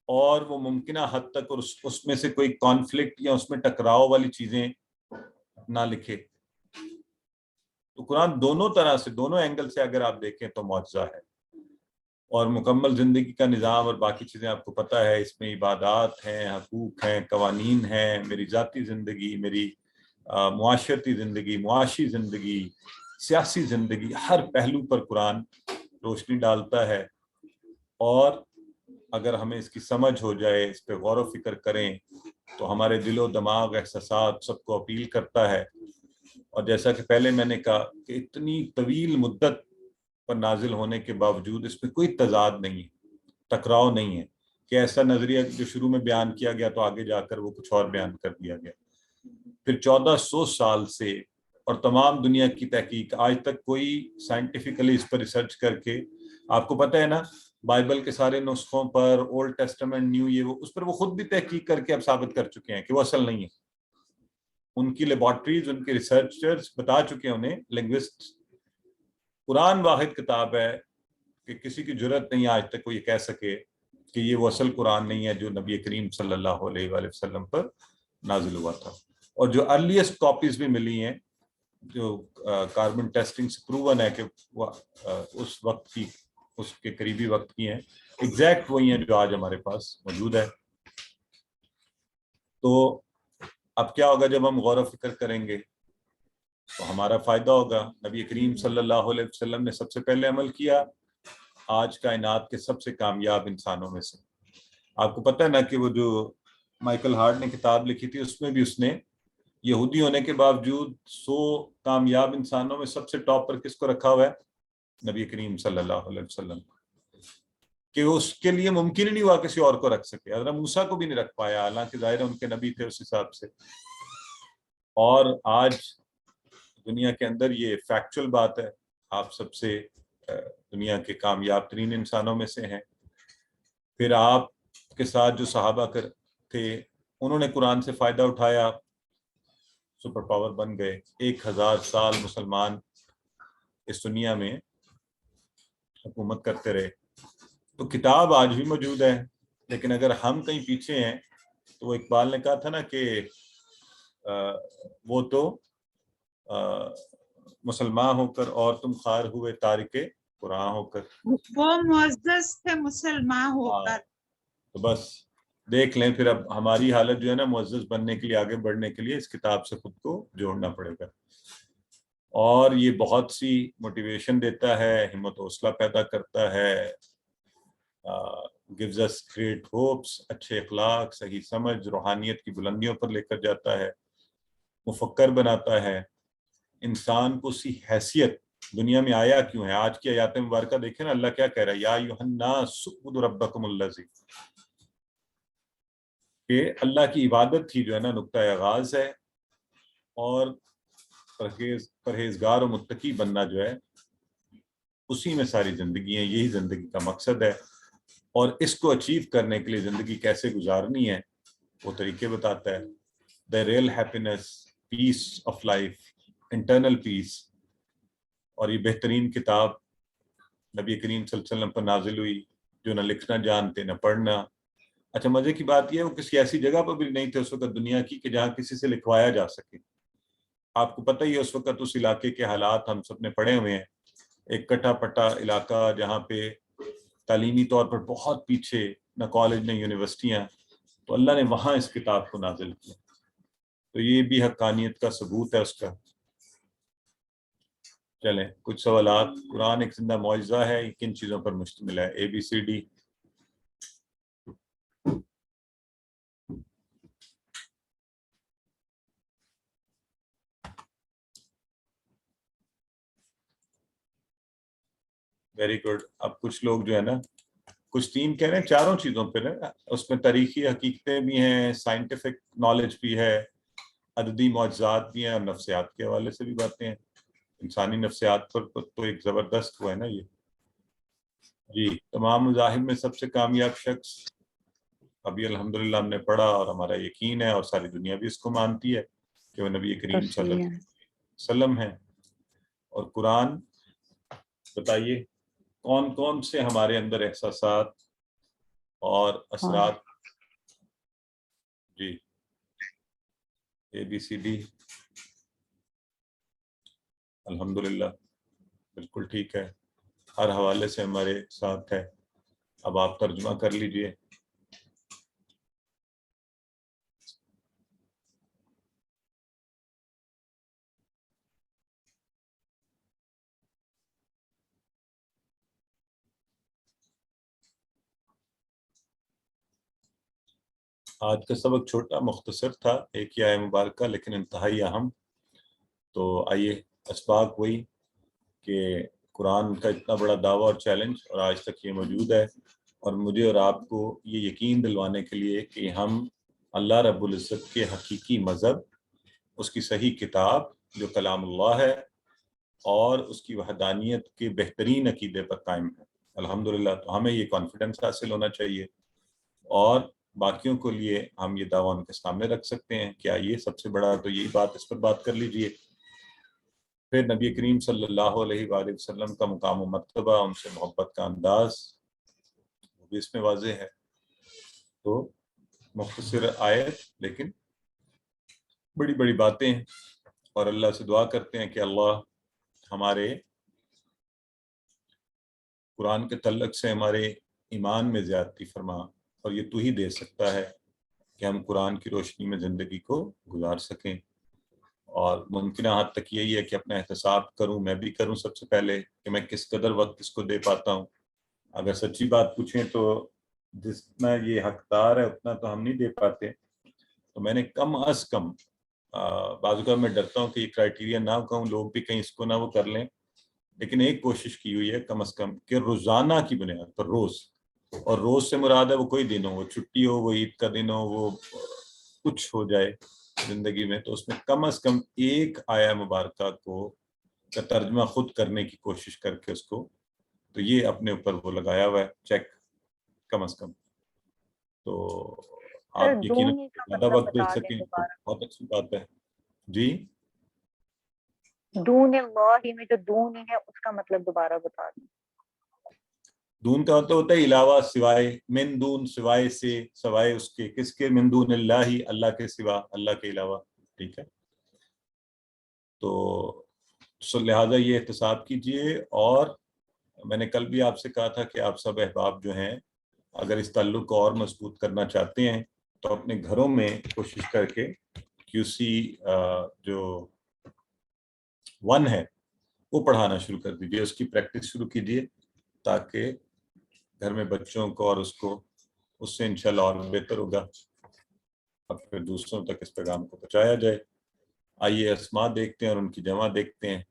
اور وہ ممکنہ حد تک اور اس میں سے کوئی کانفلکٹ یا اس میں ٹکراؤ والی چیزیں نہ لکھے. تو قرآن دونوں طرح سے، دونوں اینگل سے اگر آپ دیکھیں تو معجزہ ہے. اور مکمل زندگی کا نظام اور باقی چیزیں آپ کو پتہ ہے، اس میں عبادات ہیں، حقوق ہیں، قوانین ہیں، میری ذاتی زندگی، میری معاشرتی زندگی، معاشی زندگی، سیاسی زندگی، ہر پہلو پر قرآن روشنی ڈالتا ہے. اور اگر ہمیں اس کی سمجھ ہو جائے، اس پہ غور و فکر کریں تو ہمارے دل و دماغ، احساسات سب کو اپیل کرتا ہے. اور جیسا کہ پہلے میں نے کہا کہ اتنی طویل مدت پر نازل ہونے کے باوجود اس میں کوئی تضاد نہیں ہے، ٹکراؤ نہیں ہے کہ ایسا نظریہ جو شروع میں بیان کیا گیا تو آگے جا کر وہ کچھ اور بیان کر دیا گیا. پھر 1400 سال سے اور تمام دنیا کی تحقیق، آج تک کوئی سائنٹیفکلی اس پر ریسرچ کر کے، آپ کو پتہ ہے نا بائبل کے سارے نسخوں پر، اولڈ ٹیسٹمنٹ، نیو، یہ وہ اس پر وہ خود بھی تحقیق کر کے اب ثابت کر چکے ہیں کہ وہ اصل نہیں ہے. ان کی لیبارٹریز، ان کے ریسرچرز بتا چکے ہیں انہیں، لنگوسٹ. قرآن واحد کتاب ہے کہ کسی کی جرت نہیں آج تک وہ یہ کہہ سکے کہ یہ وہ اصل قرآن نہیں ہے جو نبی کریم صلی اللہ علیہ وآلہ وسلم پر نازل ہوا تھا. اور جو ارلیسٹ کاپیز بھی ملی ہیں جو کاربن ٹیسٹنگ سے پروون ہے کہ وہ اس وقت کی، اس کے قریبی وقت کی ہیں، ایگزیکٹ وہی ہیں جو آج ہمارے پاس موجود ہے. تو اب کیا ہوگا جب ہم غور و فکر کریں گے تو ہمارا فائدہ ہوگا. نبی کریم صلی اللہ علیہ وسلم نے سب سے پہلے عمل کیا، آج کائنات کے سب سے کامیاب انسانوں میں سے. آپ کو پتہ ہے نا کہ وہ جو مائیکل ہارٹ نے کتاب لکھی تھی اس میں بھی اس نے یہودی ہونے کے باوجود 100 کامیاب انسانوں میں سب سے ٹاپ پر کس کو رکھا ہوا ہے؟ نبی کریم صلی اللہ علیہ وسلم. کہ اس کے لیے ممکن ہی نہیں ہوا کسی اور کو رکھ سکے. حضرت موسیٰ کو بھی نہیں رکھ پایا، حالانکہ ظاہر ان کے نبی تھے اس حساب سے. اور آج دنیا کے اندر یہ فیکچول بات ہے، آپ سب سے دنیا کے کامیاب ترین انسانوں میں سے ہیں. پھر آپ کے ساتھ جو صحابہ تھے انہوں نے قرآن سے فائدہ اٹھایا، سپر پاور بن گئے. 1000 سال مسلمان اس دنیا میں حکومت کرتے رہے. تو کتاب آج بھی موجود ہے، لیکن اگر ہم کہیں پیچھے ہیں تو وہ اقبال نے کہا تھا نا کہ وہ تو مسلمان ہو کر اور تم خار ہوئے تارک قرآن ہو کر. وہ معزز تھے مسلمان ہو کر. تو بس دیکھ لیں پھر اب ہماری حالت جو ہے نا معزز بننے کے لیے، آگے بڑھنے کے لیے اس کتاب سے خود کو جوڑنا پڑے گا. اور یہ بہت سی موٹیویشن دیتا ہے، ہمت و حوصلہ پیدا کرتا ہے، gives us great hopes، اچھے اخلاق، صحیح سمجھ، روحانیت کی بلندیوں پر لے کر جاتا ہے، مفکر بناتا ہے. انسان کو اسی حیثیت دنیا میں آیا کیوں ہے. آج کی آیات مبارکہ دیکھیں نا، اللہ کیا کہہ رہا ہے، یا ایھا الناس اعبدوا ربکم الذی، کہ اللہ کی عبادت ہی جو ہے نا نقطۂ آغاز ہے، اور پرہیزگار و متقی بننا جو ہے اسی میں ساری زندگی ہے، یہی زندگی کا مقصد ہے. اور اس کو اچیو کرنے کے لیے زندگی کیسے گزارنی ہے وہ طریقے بتاتا ہے. the real happiness، peace of life، internal peace. اور یہ بہترین کتاب نبی کریم صلی اللہ علیہ وسلم پر نازل ہوئی جو نہ لکھنا جانتے نہ پڑھنا. اچھا مزے کی بات یہ ہے وہ کسی ایسی جگہ پر بھی نہیں تھے اس وقت دنیا کی کہ جہاں کسی سے لکھوایا جا سکے. آپ کو پتہ ہی ہے اس وقت اس علاقے کے حالات ہم سب نے پڑھے ہوئے ہیں. ایک کٹا پٹا علاقہ جہاں پہ تعلیمی طور پر بہت پیچھے، نہ کالج نہ یونیورسٹیاں. تو اللہ نے وہاں اس کتاب کو نازل کیا. تو یہ بھی حقانیت کا ثبوت ہے اس کا. چلیں کچھ سوالات. قرآن ایک زندہ معجزہ ہے، یہ کن چیزوں پر مشتمل ہے؟ ABCD. Very good. اب کچھ لوگ جو ہے نا، کچھ ٹیم کہہ رہے ہیں چاروں چیزوں پہ نا، اس میں تاریخی حقیقتیں بھی ہیں، سائنٹیفک نالج بھی ہے، عددی معجزات بھی ہیں، اور نفسیات کے حوالے سے بھی باتیں ہیں. انسانی نفسیات پر تو ایک زبردست ہوا ہے نا یہ. جی، تمام مذاہب میں سب سے کامیاب شخص ابھی الحمدللہ ہم نے پڑھا، اور ہمارا یقین ہے اور ساری دنیا بھی اس کو مانتی ہے کہ وہ نبی کریم صلی اللہ علیہ وسلم ہیں. اور قرآن بتائیے کون کون سے ہمارے اندر احساسات اور اثرات. جی ABCD. الحمدللہ بالکل ٹھیک ہے، ہر حوالے سے ہمارے ساتھ ہے. اب آپ ترجمہ کر لیجئے. آج کا سبق چھوٹا مختصر تھا، ایک ہی آیہ مبارکہ لیکن انتہائی اہم. تو آئیے، اسباق وہی کہ قرآن کا اتنا بڑا دعویٰ اور چیلنج، اور آج تک یہ موجود ہے، اور مجھے اور آپ کو یہ یقین دلوانے کے لیے کہ ہم اللہ رب العزت کے حقیقی مذہب، اس کی صحیح کتاب جو کلام اللہ ہے، اور اس کی وحدانیت کے بہترین عقیدے پر قائم ہیں. الحمدللہ. تو ہمیں یہ کانفیڈنس حاصل ہونا چاہیے، اور باقیوں کے لیے ہم یہ دعویٰ ان کے سامنے رکھ سکتے ہیں کہ آئیے سب سے بڑا تو یہی بات، اس پر بات کر لیجئے. پھر نبی کریم صلی اللہ علیہ وآلہ وسلم کا مقام و مرتبہ، ان سے محبت کا انداز، وہ بھی اس میں واضح ہے. تو مختصر آیت لیکن بڑی بڑی باتیں ہیں، اور اللہ سے دعا کرتے ہیں کہ اللہ ہمارے قرآن کے تعلق سے ہمارے ایمان میں زیادتی فرما، اور یہ تو ہی دے سکتا ہے کہ ہم قرآن کی روشنی میں زندگی کو گزار سکیں. اور ممکنہ حد تک یہی ہے کہ اپنا احتساب کروں، میں بھی کروں سب سے پہلے، کہ میں کس قدر وقت اس کو دے پاتا ہوں. اگر سچی بات پوچھیں تو جتنا یہ حقدار ہے اتنا تو ہم نہیں دے پاتے. تو میں نے کم از کم، بعض اوقات میں ڈرتا ہوں کہ یہ کرائیٹیریا نہ کہوں، لوگ بھی کہیں اس کو نہ وہ کر لیں، لیکن ایک کوشش کی ہوئی ہے کم از کم کہ روزانہ کی بنیاد پر روز، اور روز سے مراد ہے وہ کوئی دن ہو، وہ چھٹی ہو، وہ عید کا دن ہو، وہ کچھ ہو جائے زندگی میں، تو اس میں کم از کم ایک آیہ مبارکہ کا ترجمہ خود کرنے کی کوشش کر کے اس کو، تو یہ اپنے اوپر وہ لگایا ہوا ہے چیک کم از کم. تو آپ یقیناً زیادہ وقت دے سکیں تو بہت اچھی بات ہے. جی دون اللہ میں جو دون ہے اس کا مطلب دوبارہ بتا دیں. دون کا مطلب ہوتا ہے علاوہ، سوائے، من دون سوائے سے، سوائے اس کے، کس کے؟ من دون اللہ، اللہ کے سوا، اللہ کے علاوہ. ٹھیک ہے، تو لہٰذا یہ احتساب کیجئے. اور میں نے کل بھی آپ سے کہا تھا کہ آپ سب احباب جو ہیں اگر اس تعلق کو اور مضبوط کرنا چاہتے ہیں تو اپنے گھروں میں کوشش کر کے QC جو 1 ہے وہ پڑھانا شروع کر دیجئے، اس کی پریکٹس شروع کیجئے، تاکہ گھر میں بچوں کو اور اس سے انشاءاللہ اور بہتر ہوگا، اور پھر دوسروں تک اس پیغام کو پہنچایا جائے. آئیے اسماء دیکھتے ہیں اور ان کی جمع دیکھتے ہیں.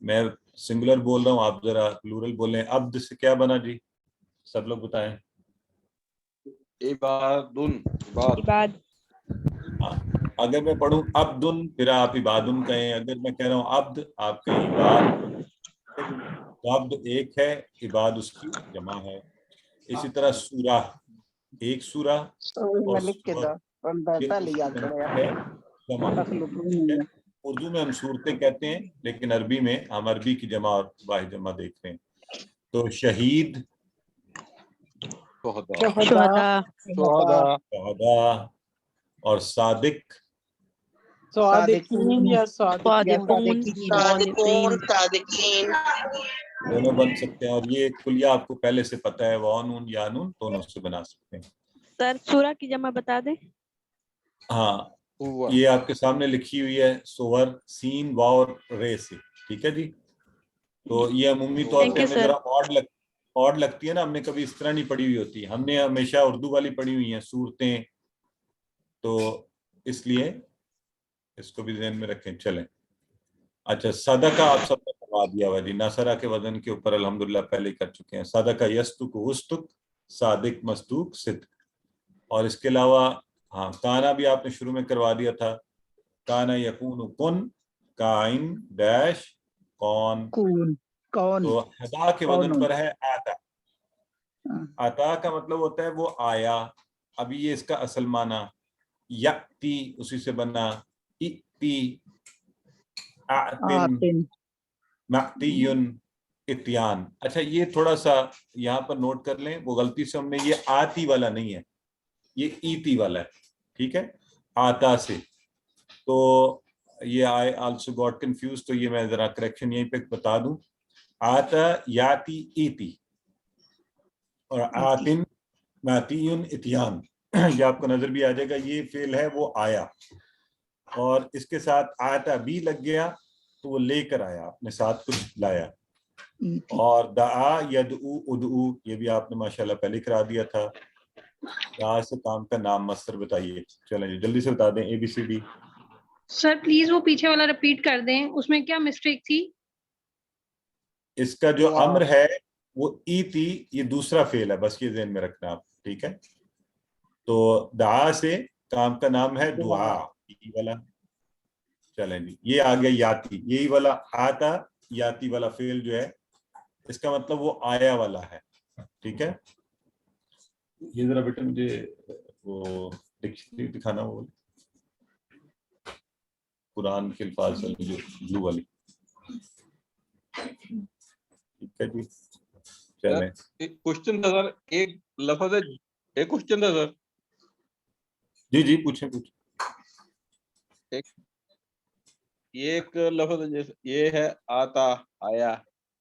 میں سنگولر بول رہا ہوں، آپ ذرا پلورل بولیں. عبد سے کیا بنا جی؟ سب لوگ بتائیں. عبادن، ہاں، اگر میں پڑھوں عبدن پھر آپ عبادن کہیں، اگر میں کہہ رہا ہوں عبد آپ کہیں عباد. عبد ایک ہے، عباد اس کی جمع ہے. اسی طرح سورہ، ایک سورہ اور ہے جمع. اردو میں ہم صورتیں کہتے ہیں، لیکن عربی میں ہم عربی کی جمع اور واحد جمع دیکھ رہے ہیں. تو شہید، شہداء، اور صادق، دونوں بن سکتے ہیں. اور یہ کلیہ آپ کو پہلے سے پتہ ہے، وانون یانون دونوں سے بنا سکتے ہیں. سر سورہ کی جمع بتا دیں. ہاں، یہ آپ کے سامنے لکھی ہوئی ہے، سور، سین، واو اور رے سے. ٹھیک ہے جی. تو یہ عمومی طور پہ ہمیں ذرا آڈ لگتی ہے نا, ہم نے کبھی اس طرح نہیں پڑھی ہوئی ہوتی, ہم نے ہمیشہ اردو والی پڑھی ہوئی ہیں صورتیں, تو اس لیے اس کو بھی ذہن میں رکھیں. چلیں اچھا, صدقہ آپ سب نے کروا دیا ہوا جی, ناصرہ کے وزن کے اوپر الحمدللہ پہلے کر چکے ہیں. صدقہ یصدق وصدق, صادق مصدوق صدق. اور اس کے علاوہ ہاں کانا بھی آپ نے شروع میں کروا دیا تھا, کانا یکون کن, کائن ڈیش کون, تو ہدا کے وزن پر ہے آتا. آتا کا مطلب ہوتا ہے وہ آیا. ابھی یہ اس کا اصل معنی یکتی, اسی سے بنا اتی, آتن, مقتیون, اتیان. اچھا یہ تھوڑا سا یہاں پر نوٹ کر لیں, وہ غلطی سے ہم نے یہ آتی والا نہیں ہے, یہ ایتی والا ہے, ٹھیک ہے, آتا سے. تو یہ آئی آلسو گاٹ کنفیوز, تو یہ میں ذرا کریکشن یہیں پہ بتا دوں. آتا یاتی ایتی, اور آتن ماتیون اتیان, یہ آپ کو نظر بھی آ جائے گا, یہ فعل ہے وہ آیا, اور اس کے ساتھ آتا بھی لگ گیا تو وہ لے کر آیا, اپنے ساتھ کچھ لایا. اور دعا یدعو ادعو, یہ بھی آپ نے ماشاءاللہ پہلے کرا دیا تھا. دعا سے کام کا نام مصدر بتائیے. چلیں جی جلدی سے بتا دیں A B C D. Sir please وہ پیچھے والا ریپیٹ کر دیں, اس میں کیا مسٹیک تھی؟ اس کا جو امر ہے وہ ای تھی, یہ دوسرا فعل ہے, بس یہ ذہن میں رکھنا آپ, ٹھیک ہے. تو دعا سے کام کا نام ہے دعا, ای والا. چلیں جی, یہ آ گیا یاتی, یہی والا آتا یاتی والا فعل جو ہے اس کا مطلب وہ آیا والا ہے, ٹھیک ہے. یہ ذرا بیٹا مجھے وہ ڈکشنری دکھانا, وہ قرآن کے الفاظ جو بلو والی, ٹھیک ہے جی. چلیں کوشچن تھا سر, ایک لفظ ہے, ایک کوشچن تھا سر. جی جی پوچھیں پوچھیں. ایک لفظ ہے, جیسے یہ ہے آتا, آیا,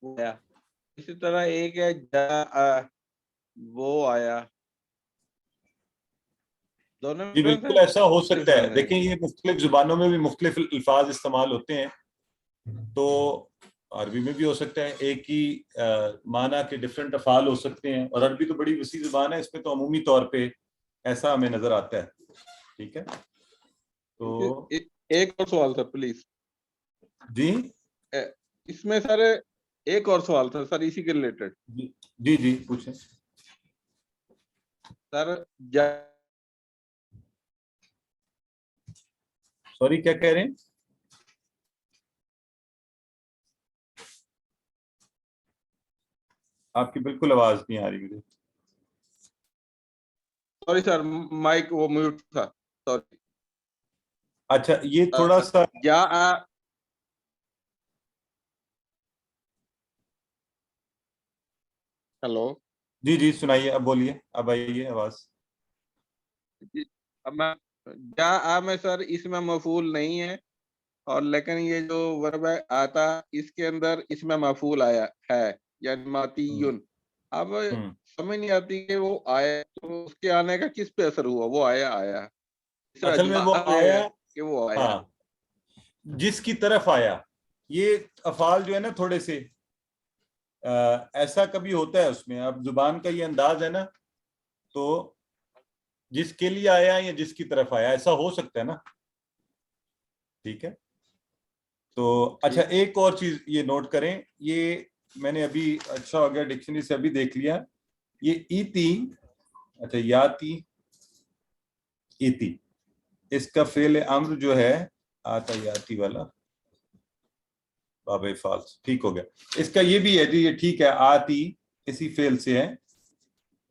وہ آیا. اسی طرح ایک ہے جا, وہ آیا. دونوں جی بالکل ایسا ہو سکتا ہے. دیکھیں یہ مختلف زبانوں میں بھی مختلف الفاظ استعمال ہوتے ہیں, تو عربی میں بھی ہو سکتا ہے, ایک ہی معنی کے ڈفرینٹ افعال ہو سکتے ہیں, اور عربی تو بڑی وسیع زبان ہے, اس میں تو عمومی طور پہ ایسا ہمیں نظر آتا ہے, ٹھیک ہے. تو ایک اور سوال تھا پلیز. جی اس میں سر ایک اور سوال تھا سر, اسی کے ریلیٹڈ. جی جی پوچھیں سر. سوری کیا کہہ رہے ہیں؟ آپ کی بالکل آواز نہیں آ رہی مجھے. سوری سر, مائک وہ میوٹ تھا, سوری. اچھا یہ تھوڑا سا ہیلو. جی جی سنائیے, اب بولیے, اب آئیے آواز. جا میں سر اس میں مفعول نہیں ہے, اور لیکن یہ جو ورب ہے آتا, اس کے اندر اس میں مفعول آیا ہے, یعنی ماتیون. اب سمجھ نہیں آتی کہ وہ آیا تو اس کے آنے کا کس پہ اثر ہوا, وہ آیا آیا اصل میں وہ آیا کہ وہ آیا, ہاں جس کی طرف آیا. یہ افعال جو ہے نا تھوڑے سے ایسا کبھی ہوتا ہے اس میں, اب زبان کا یہ انداز ہے نا, تو جس کے لیے آیا یا جس کی طرف آیا, ایسا ہو سکتا ہے نا, ٹھیک ہے. تو اچھا ایک اور چیز یہ نوٹ کریں, یہ میں نے ابھی اچھا ہو گیا ڈکشنری سے ابھی دیکھ لیا, یہ ایتی, اچھا یاتی ایتی, اس کا فعل امر جو ہے آتا یاتی والا باب فالس, ٹھیک ہو گیا. اس کا یہ بھی ہے جی, یہ ٹھیک ہے, آتی اسی فعل سے ہے,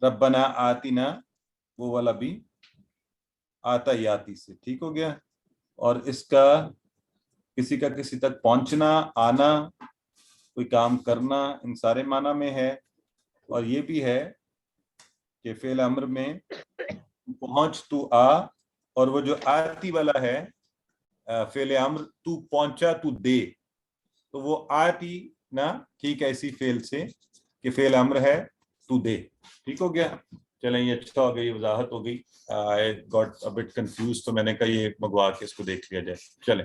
ربنا آتینا وہ والا بھی آتا یاتی سے, ٹھیک ہو گیا. اور اس کا کسی تک پہنچنا, آنا, کوئی کام کرنا, ان سارے معنی میں ہے. اور یہ بھی ہے کہ فعل امر میں پہنچ تو آ, اور وہ جو آتی والا ہے فعل امر تو پہنچا تو دے, تو وہ آتی نا, ٹھیک ہے, اسی فعل سے کہ فعل امر ہے تو دے, ٹھیک ہو گیا. چلیں یہ اچھا ہو گئی, وضاحت ہو گئی. I got a bit confused, تو میں نے کہا یہ منگوا کے اس کو دیکھ لیا جائے. چلیں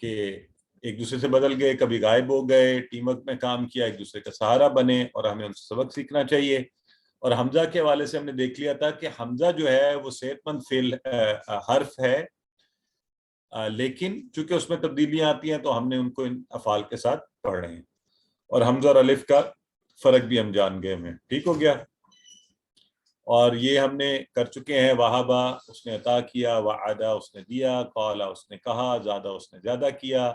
کہ ایک دوسرے سے بدل گئے, کبھی غائب ہو گئے, ٹیم ورک میں کام کیا, ایک دوسرے کا سہارا بنے, اور ہمیں ان سے سبق سیکھنا چاہیے. اور حمزہ کے حوالے سے ہم نے دیکھ لیا تھا کہ حمزہ جو ہے وہ صحت مند فعل حرف ہے, لیکن چونکہ اس میں تبدیلیاں آتی ہیں تو ہم نے ان کو ان افعال کے ساتھ پڑھ رہے ہیں, اور حمزہ اور الف کا فرق بھی ہم جان گئے ہیں. ٹھیک ہو گیا. اور یہ ہم نے کر چکے ہیں. وہابا اس نے عطا کیا, وعدہ اس نے دیا, قالا اس نے کہا, زادہ اس نے زیادہ کیا,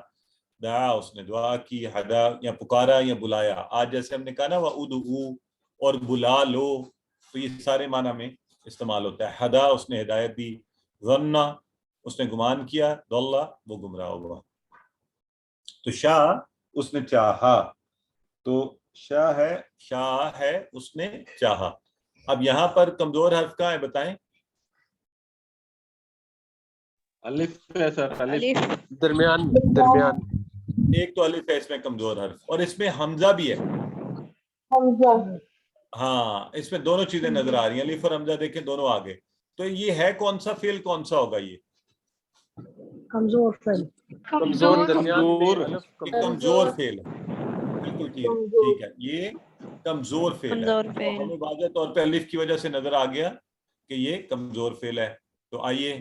دعا اس نے دعا کی, ہدا یا پکارا یا بلایا. آج جیسے ہم نے کہا نا وَأُدْعُوا اور بلا لو, تو یہ سارے معنی میں استعمال ہوتا ہے. ہدا اس نے ہدایت دی, ظنّ اس نے گمان کیا, ضل وہ گمراہ ہوا. تو شاء اس نے چاہا, تو شاء ہے اس نے چاہا. اب یہاں پر کمزور حرف کہاں ہے بتائیں؟ الف ہے سر, الف درمیان. ایک تو الف ہے اس میں کمزور حرف, اور اس میں حمزہ بھی ہے. ہاں, اس میں دونوں چیزیں نظر آ رہی ہیں, الف اور حمزہ دیکھیں دونوں آگے. تو یہ ہے کون سا فعل, کون سا ہوگا یہ؟ کمزور فعل. کمزور کمزور فعل. بالکل ٹھیک ہے, یہ کمزور فعل ہے. ہمیں واضح طور پہ الف کی وجہ سے نظر آ گیا کہ یہ کمزور فعل ہے. تو آئیے,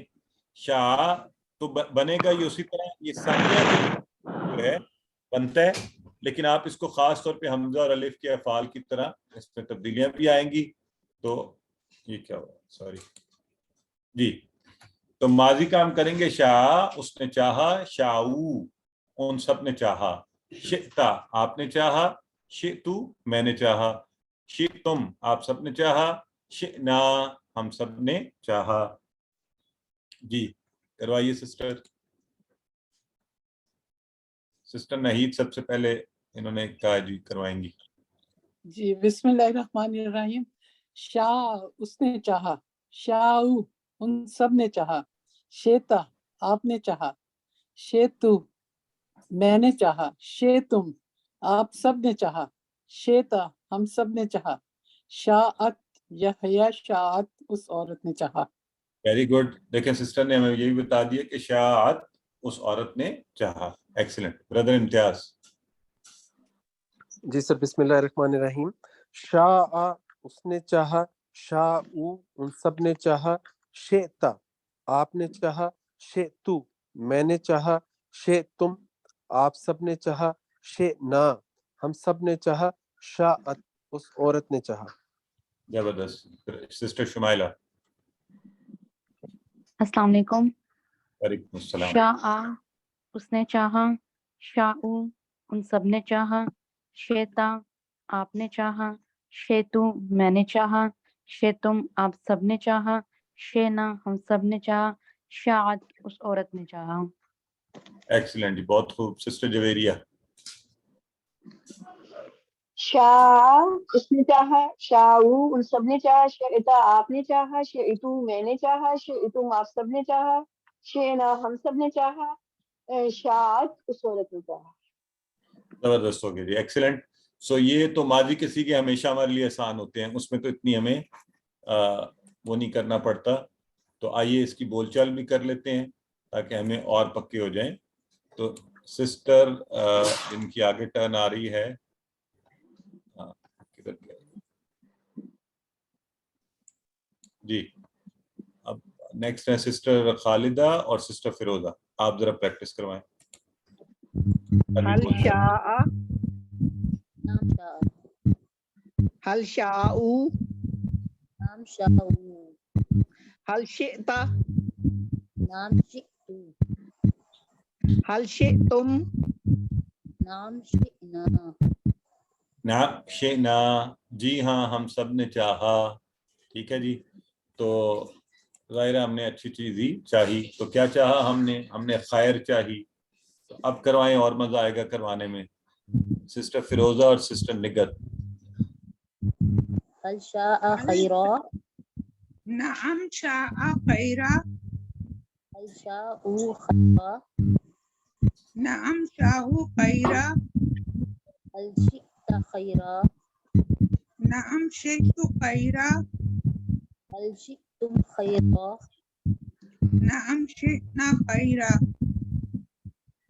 شاء تو بنے گا یہ اسی طرح, یہ ثانیہ ہے بنتا ہے, لیکن آپ اس کو خاص طور پہ حمزہ اور الف کے افعال کی طرح اس میں تبدیلیاں بھی آئیں گی. تو یہ کیا ہوا, سوری جی. تو ماضی کا ہم کریں گے شاء اس نے چاہا, شاؤ ان سب نے چاہا, شئتا آپ نے چاہا, شئتو میں نے چاہا, شئتم آپ سب نے چاہا, شئنا ہم سب نے چاہا. جی کروائیے سسٹر نہید سب سے پہلے انہوں نے کہا جی کروائیں گی. جی بسم اللہ الرحمن الرحیم. شاء اس نے چاہا, شاؤ ان سب نے چاہا, شیتا آپ نے چاہا, شیتو میں نے چاہا, شیتم آپ سب نے چاہا, شیتا ہم سب نے چاہا, شاعت یا شاعت اس عورت نے چاہا. Very good. دیکھیں سسٹر نے ہمیں یہی بتا دیا کہ شاعت اس عورت نے چاہا. ایکسلنٹ. بردر امتیاز. جی سر بسم اللہ الرحمن الرحیم. شاء اس نے چاہا, شاؤ ان سب نے چاہا, شئتا آپ نے چاہا, شئتو میں نے چاہا, شئتم آپ سب نے چاہا, شئنا ہم سب نے چاہا, شاءت اس عورت نے چاہا. زبردست. سسٹر شمائلہ. السلام علیکم. وعلیکم السلام. شاء اس نے چاہا, شاؤ ان سب نے چاہا, شیتا آپ نے چاہا, شیتو میں نے چاہا, شیتم آپ سب نے چاہا, شینا ہم سب نے چاہا, شاعت اس عورت نے چاہا. ایکسلنٹ, بہت خوب. سسٹر جویریہ. شاء اس نے چاہا, شاؤ ان سب نے چاہا, شئتا آپ نے چاہا, شئتو میں نے چاہا, شئتم آپ سب نے چاہا, شئنا ہم سب نے چاہا, شاعت اس عورت نے چاہا. زبردست ہو گیا جی. ایکسلنٹ. سو یہ تو ماضی کے سیغے ہمیشہ ہمارے لیے آسان ہوتے ہیں, اس میں تو اتنی ہمیں وہ نہیں کرنا پڑتا. تو آئیے اس کی بول چال بھی کر لیتے ہیں تاکہ ہمیں اور پکے ہو جائیں. تو سسٹر جن کی آگے ٹرن آ رہی ہے, جی اب نیکسٹ ہے سسٹر خالدہ اور سسٹر فیروزہ. آپ ذرا پریکٹس کروائیں. هل شاء هل شاء نام شاء هل شئت نام شئت هل شئتم نام شئنا نعم شئنا جی ہاں ہم سب نے چاہا. ٹھیک ہے جی. تو ظاہر ہم نے اچھی چیز ہی چاہی. تو کیا چاہا ہم نے خیر چاہی. تو اب کروائیں اور مزہ آئے گا کروانے میں. سسٹر فیروزہ اور سسٹر نگت. هل شاء خيرا نعم شاء خيرا هل شاء خيرا نعم شاء خيرا هل شئت خيرا نعم شئت خيرا هل شئتم خيرا نعم شئنا خيرا.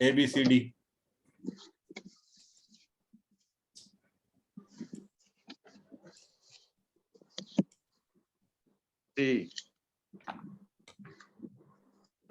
ABCD।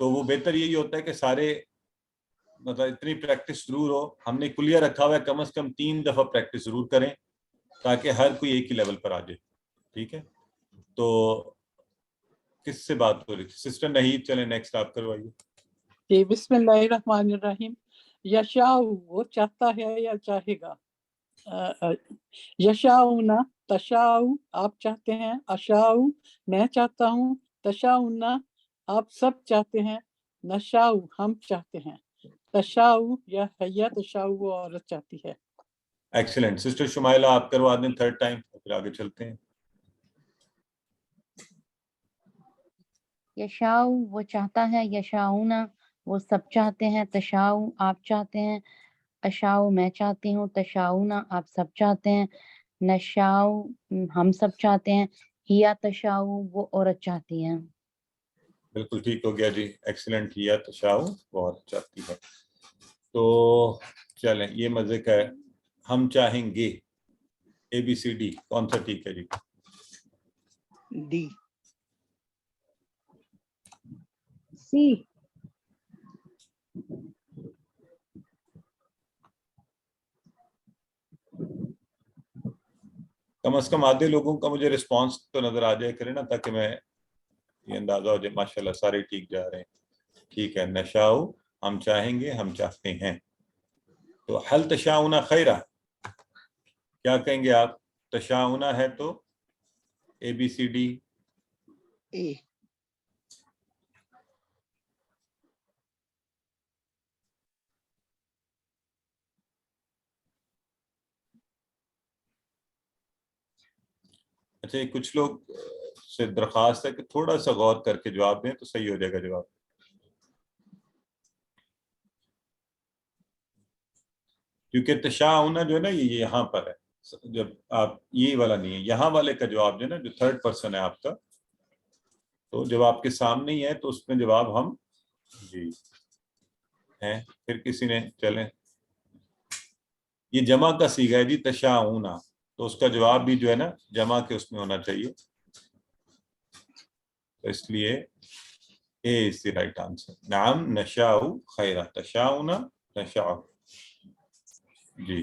تو وہ بہتر یہی ہوتا ہے کہ سارے مطلب اتنی پریکٹس ضرور ہو. ہم نے کلیہ رکھا ہوا ہے کم از کم 3 دفعہ پریکٹس ضرور کریں تاکہ ہر کوئی ایک ہی لیول پر آ جائے. ٹھیک ہے, تو کس سے بات ہو رہی تھی؟ سسٹر نہیں, چلیں نیکسٹ آپ کروائیے. جی بسم اللہ الرحمن الرحیم. یشاء وہ چاہتا ہے یا چاہے گا. یشاؤنا تشاؤ آپ چاہتے ہیں, اشاؤ میں چاہتا ہوں, تشاؤنا آپ سب چاہتے ہیں, نشاؤ ہم چاہتے ہیں, تشاؤ یا حیا تشاؤ وہ عورت چاہتی ہے. ایکسلنٹ. سسٹر شمائلہ آپ کروا دیں تھرڈ ٹائم, پھر آگے چلتے ہیں. یشاؤ وہ چاہتا ہے, یشاؤنا وہ سب چاہتے ہیں, تشاؤ آپ چاہتے ہیں, اشاؤ میں چاہتی ہوں, تشاؤنا آپ سب چاہتے ہیں, نشاؤ ہم سب چاہتے ہیں, ہیا تشاؤ وہ عورت چاہتی ہیں. بالکل ٹھیک ہو گیا جی, ایکسلنٹ. ہیا تشاؤ وہ عورت چاہتی ہے. تو چلیں یہ مزے کا ہے. ہم چاہیں گے, اے بی سی ڈی کون سا ٹھیک ہے جی؟ ڈی. سی. کم از کم آدھے لوگوں کا مجھے رسپانس تو نظر آ جائے کرے نا, تاکہ میں یہ اندازہ ہو جائے ماشاءاللہ سارے ٹھیک جا رہے ہیں. ٹھیک ہے, نشاؤ ہم چاہیں گے, ہم چاہتے ہیں. تو حل تشاؤنا خیرہ کیا کہیں گے آپ؟ تشاؤنا ہے تو اے بی سی ڈی. اے. اچھا, کچھ لوگ سے درخواست ہے کہ تھوڑا سا غور کر کے جواب دیں تو صحیح ہو جائے گا جواب. کیونکہ تشاؤنا جو ہے نا یہ یہاں پر ہے, جب آپ یہ والا نہیں ہے, یہاں والے کا جواب جو ہے نا جو تھرڈ پرسن ہے آپ کا, تو جب آپ کے سامنے ہی ہے تو اس میں جواب ہم جی ہیں. پھر کسی نے چلیں یہ جمع کا صیغہ ہے جی تشاؤنا, تو اس کا جواب بھی جو ہے نا جمع کے اس میں ہونا چاہیے. تو اس لیے اے از دی رائٹ آنسر. نعم نشاء خیرہ, تشاؤنا نشاء. جی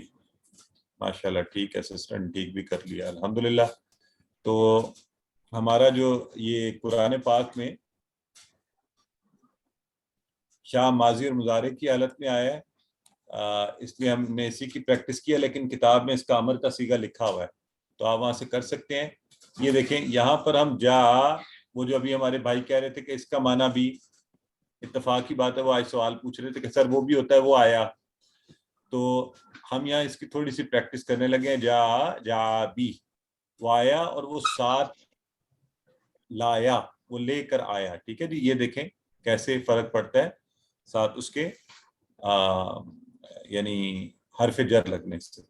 ماشاءاللہ ٹھیک ہے, اسسٹنٹ ٹھیک بھی کر لیا الحمدللہ. تو ہمارا جو یہ قرآن پاک میں شاہ ماضی اور مضارع کی حالت میں آیا ہے, اس لیے ہم نے اسی کی پریکٹس کیا, لیکن کتاب میں اس کا امر کا صیغہ لکھا ہوا ہے تو آپ وہاں سے کر سکتے ہیں. یہ دیکھیں یہاں پر ہم جا, وہ جو ابھی ہمارے بھائی کہہ رہے تھے کہ اس کا معنی بھی اتفاق کی بات ہے, وہ آج سوال پوچھ رہے تھے کہ سر وہ بھی ہوتا ہے, وہ آیا. تو ہم یہاں اس کی تھوڑی سی پریکٹس کرنے لگے ہیں. جا جا بھی وہ آیا, اور وہ ساتھ لایا وہ لے کر آیا. ٹھیک ہے جی, یہ دیکھیں کیسے فرق پڑتا ہے ساتھ اس کے یعنی حرف جر لگنے سے.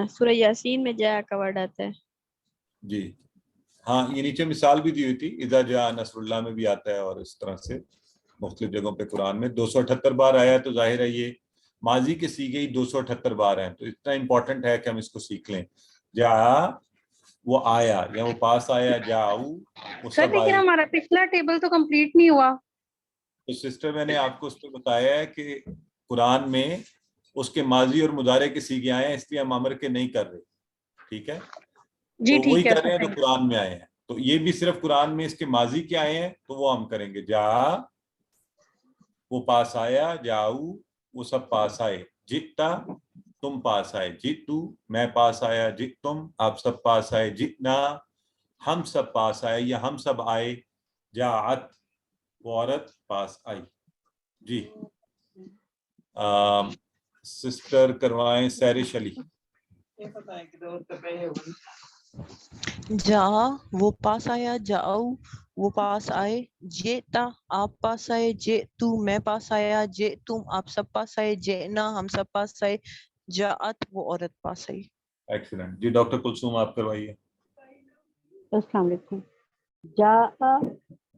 سورہ یاسین میں جا کا ورڈ آتا ہے. جی ہاں, یہ نیچے مثال بھی دی ہوئی تھی, اذا جاء نصر اللہ میں بھی آتا ہے, اور اس طرح سے مختلف جگہوں پہ قرآن میں 278 بار آیا ہے. تو ظاہر ہے یہ ماضی کے سیغے ہی 278 بار ہیں, تو اتنا امپورٹنٹ ہے کہ ہم اس کو سیکھ لیں. جا وہ آیا, یا وہ پاس آیا, جاؤ وہ سر سب لیکن آئے. ہمارا پچھلا ٹیبل تو کمپلیٹ نہیں ہوا. تو سسٹر میں نے آپ کو اس پہ بتایا ہے کہ قرآن میں اس کے ماضی اور مضارع کے سیغے آئے ہیں, اس لیے ہم امر کے نہیں کر رہے. ٹھیک ہے, جی تو وہی ٹھیک ہے کر رہے ہیں جو سر. قرآن میں آئے ہیں. تو یہ بھی صرف قرآن میں اس کے ماضی کے آئے ہیں تو وہ ہم کریں گے. جا وہ پاس آیا, جاؤ وہ سب پاس آئے, جئتا تم پاس آئے, جئتو میں پاس آیا, جئتم آپ سب پاس آئے, جئنا ہم سب پاس آئے یا ہم سب آئے, جاءت وہ عورت پاس آئی. جی سسٹر کروائیں سیرش علی. جا وہ پاس آیا, جاؤ وہ پاس آئے, جیتا آپ پاس آئے, جے تو میں پاس آیا, جے تم آپ سب پاس آئے, جینا ہم سب پاس آئے, جاءت وہ عورت پاس آئی. ایکسلنٹ جی. ڈاکٹر کلثوم آپ کروائیے. السلام علیکم. جا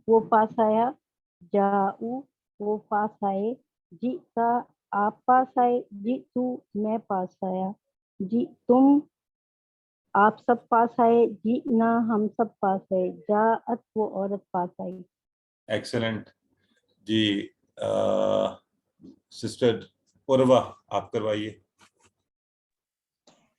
وہ پاس آیا, جاؤ وہ پاس آئے, جیتا آپ پاس آئے, جی تو میں پاس آیا, جی تم آپ سب پاس آئے, جی نہ ہم سب پاس آئے, جاءت وہ عورت پاس آئی. ایکسلنٹ جی سسٹر عروہ آپ کروائیے.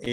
A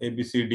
ABCD.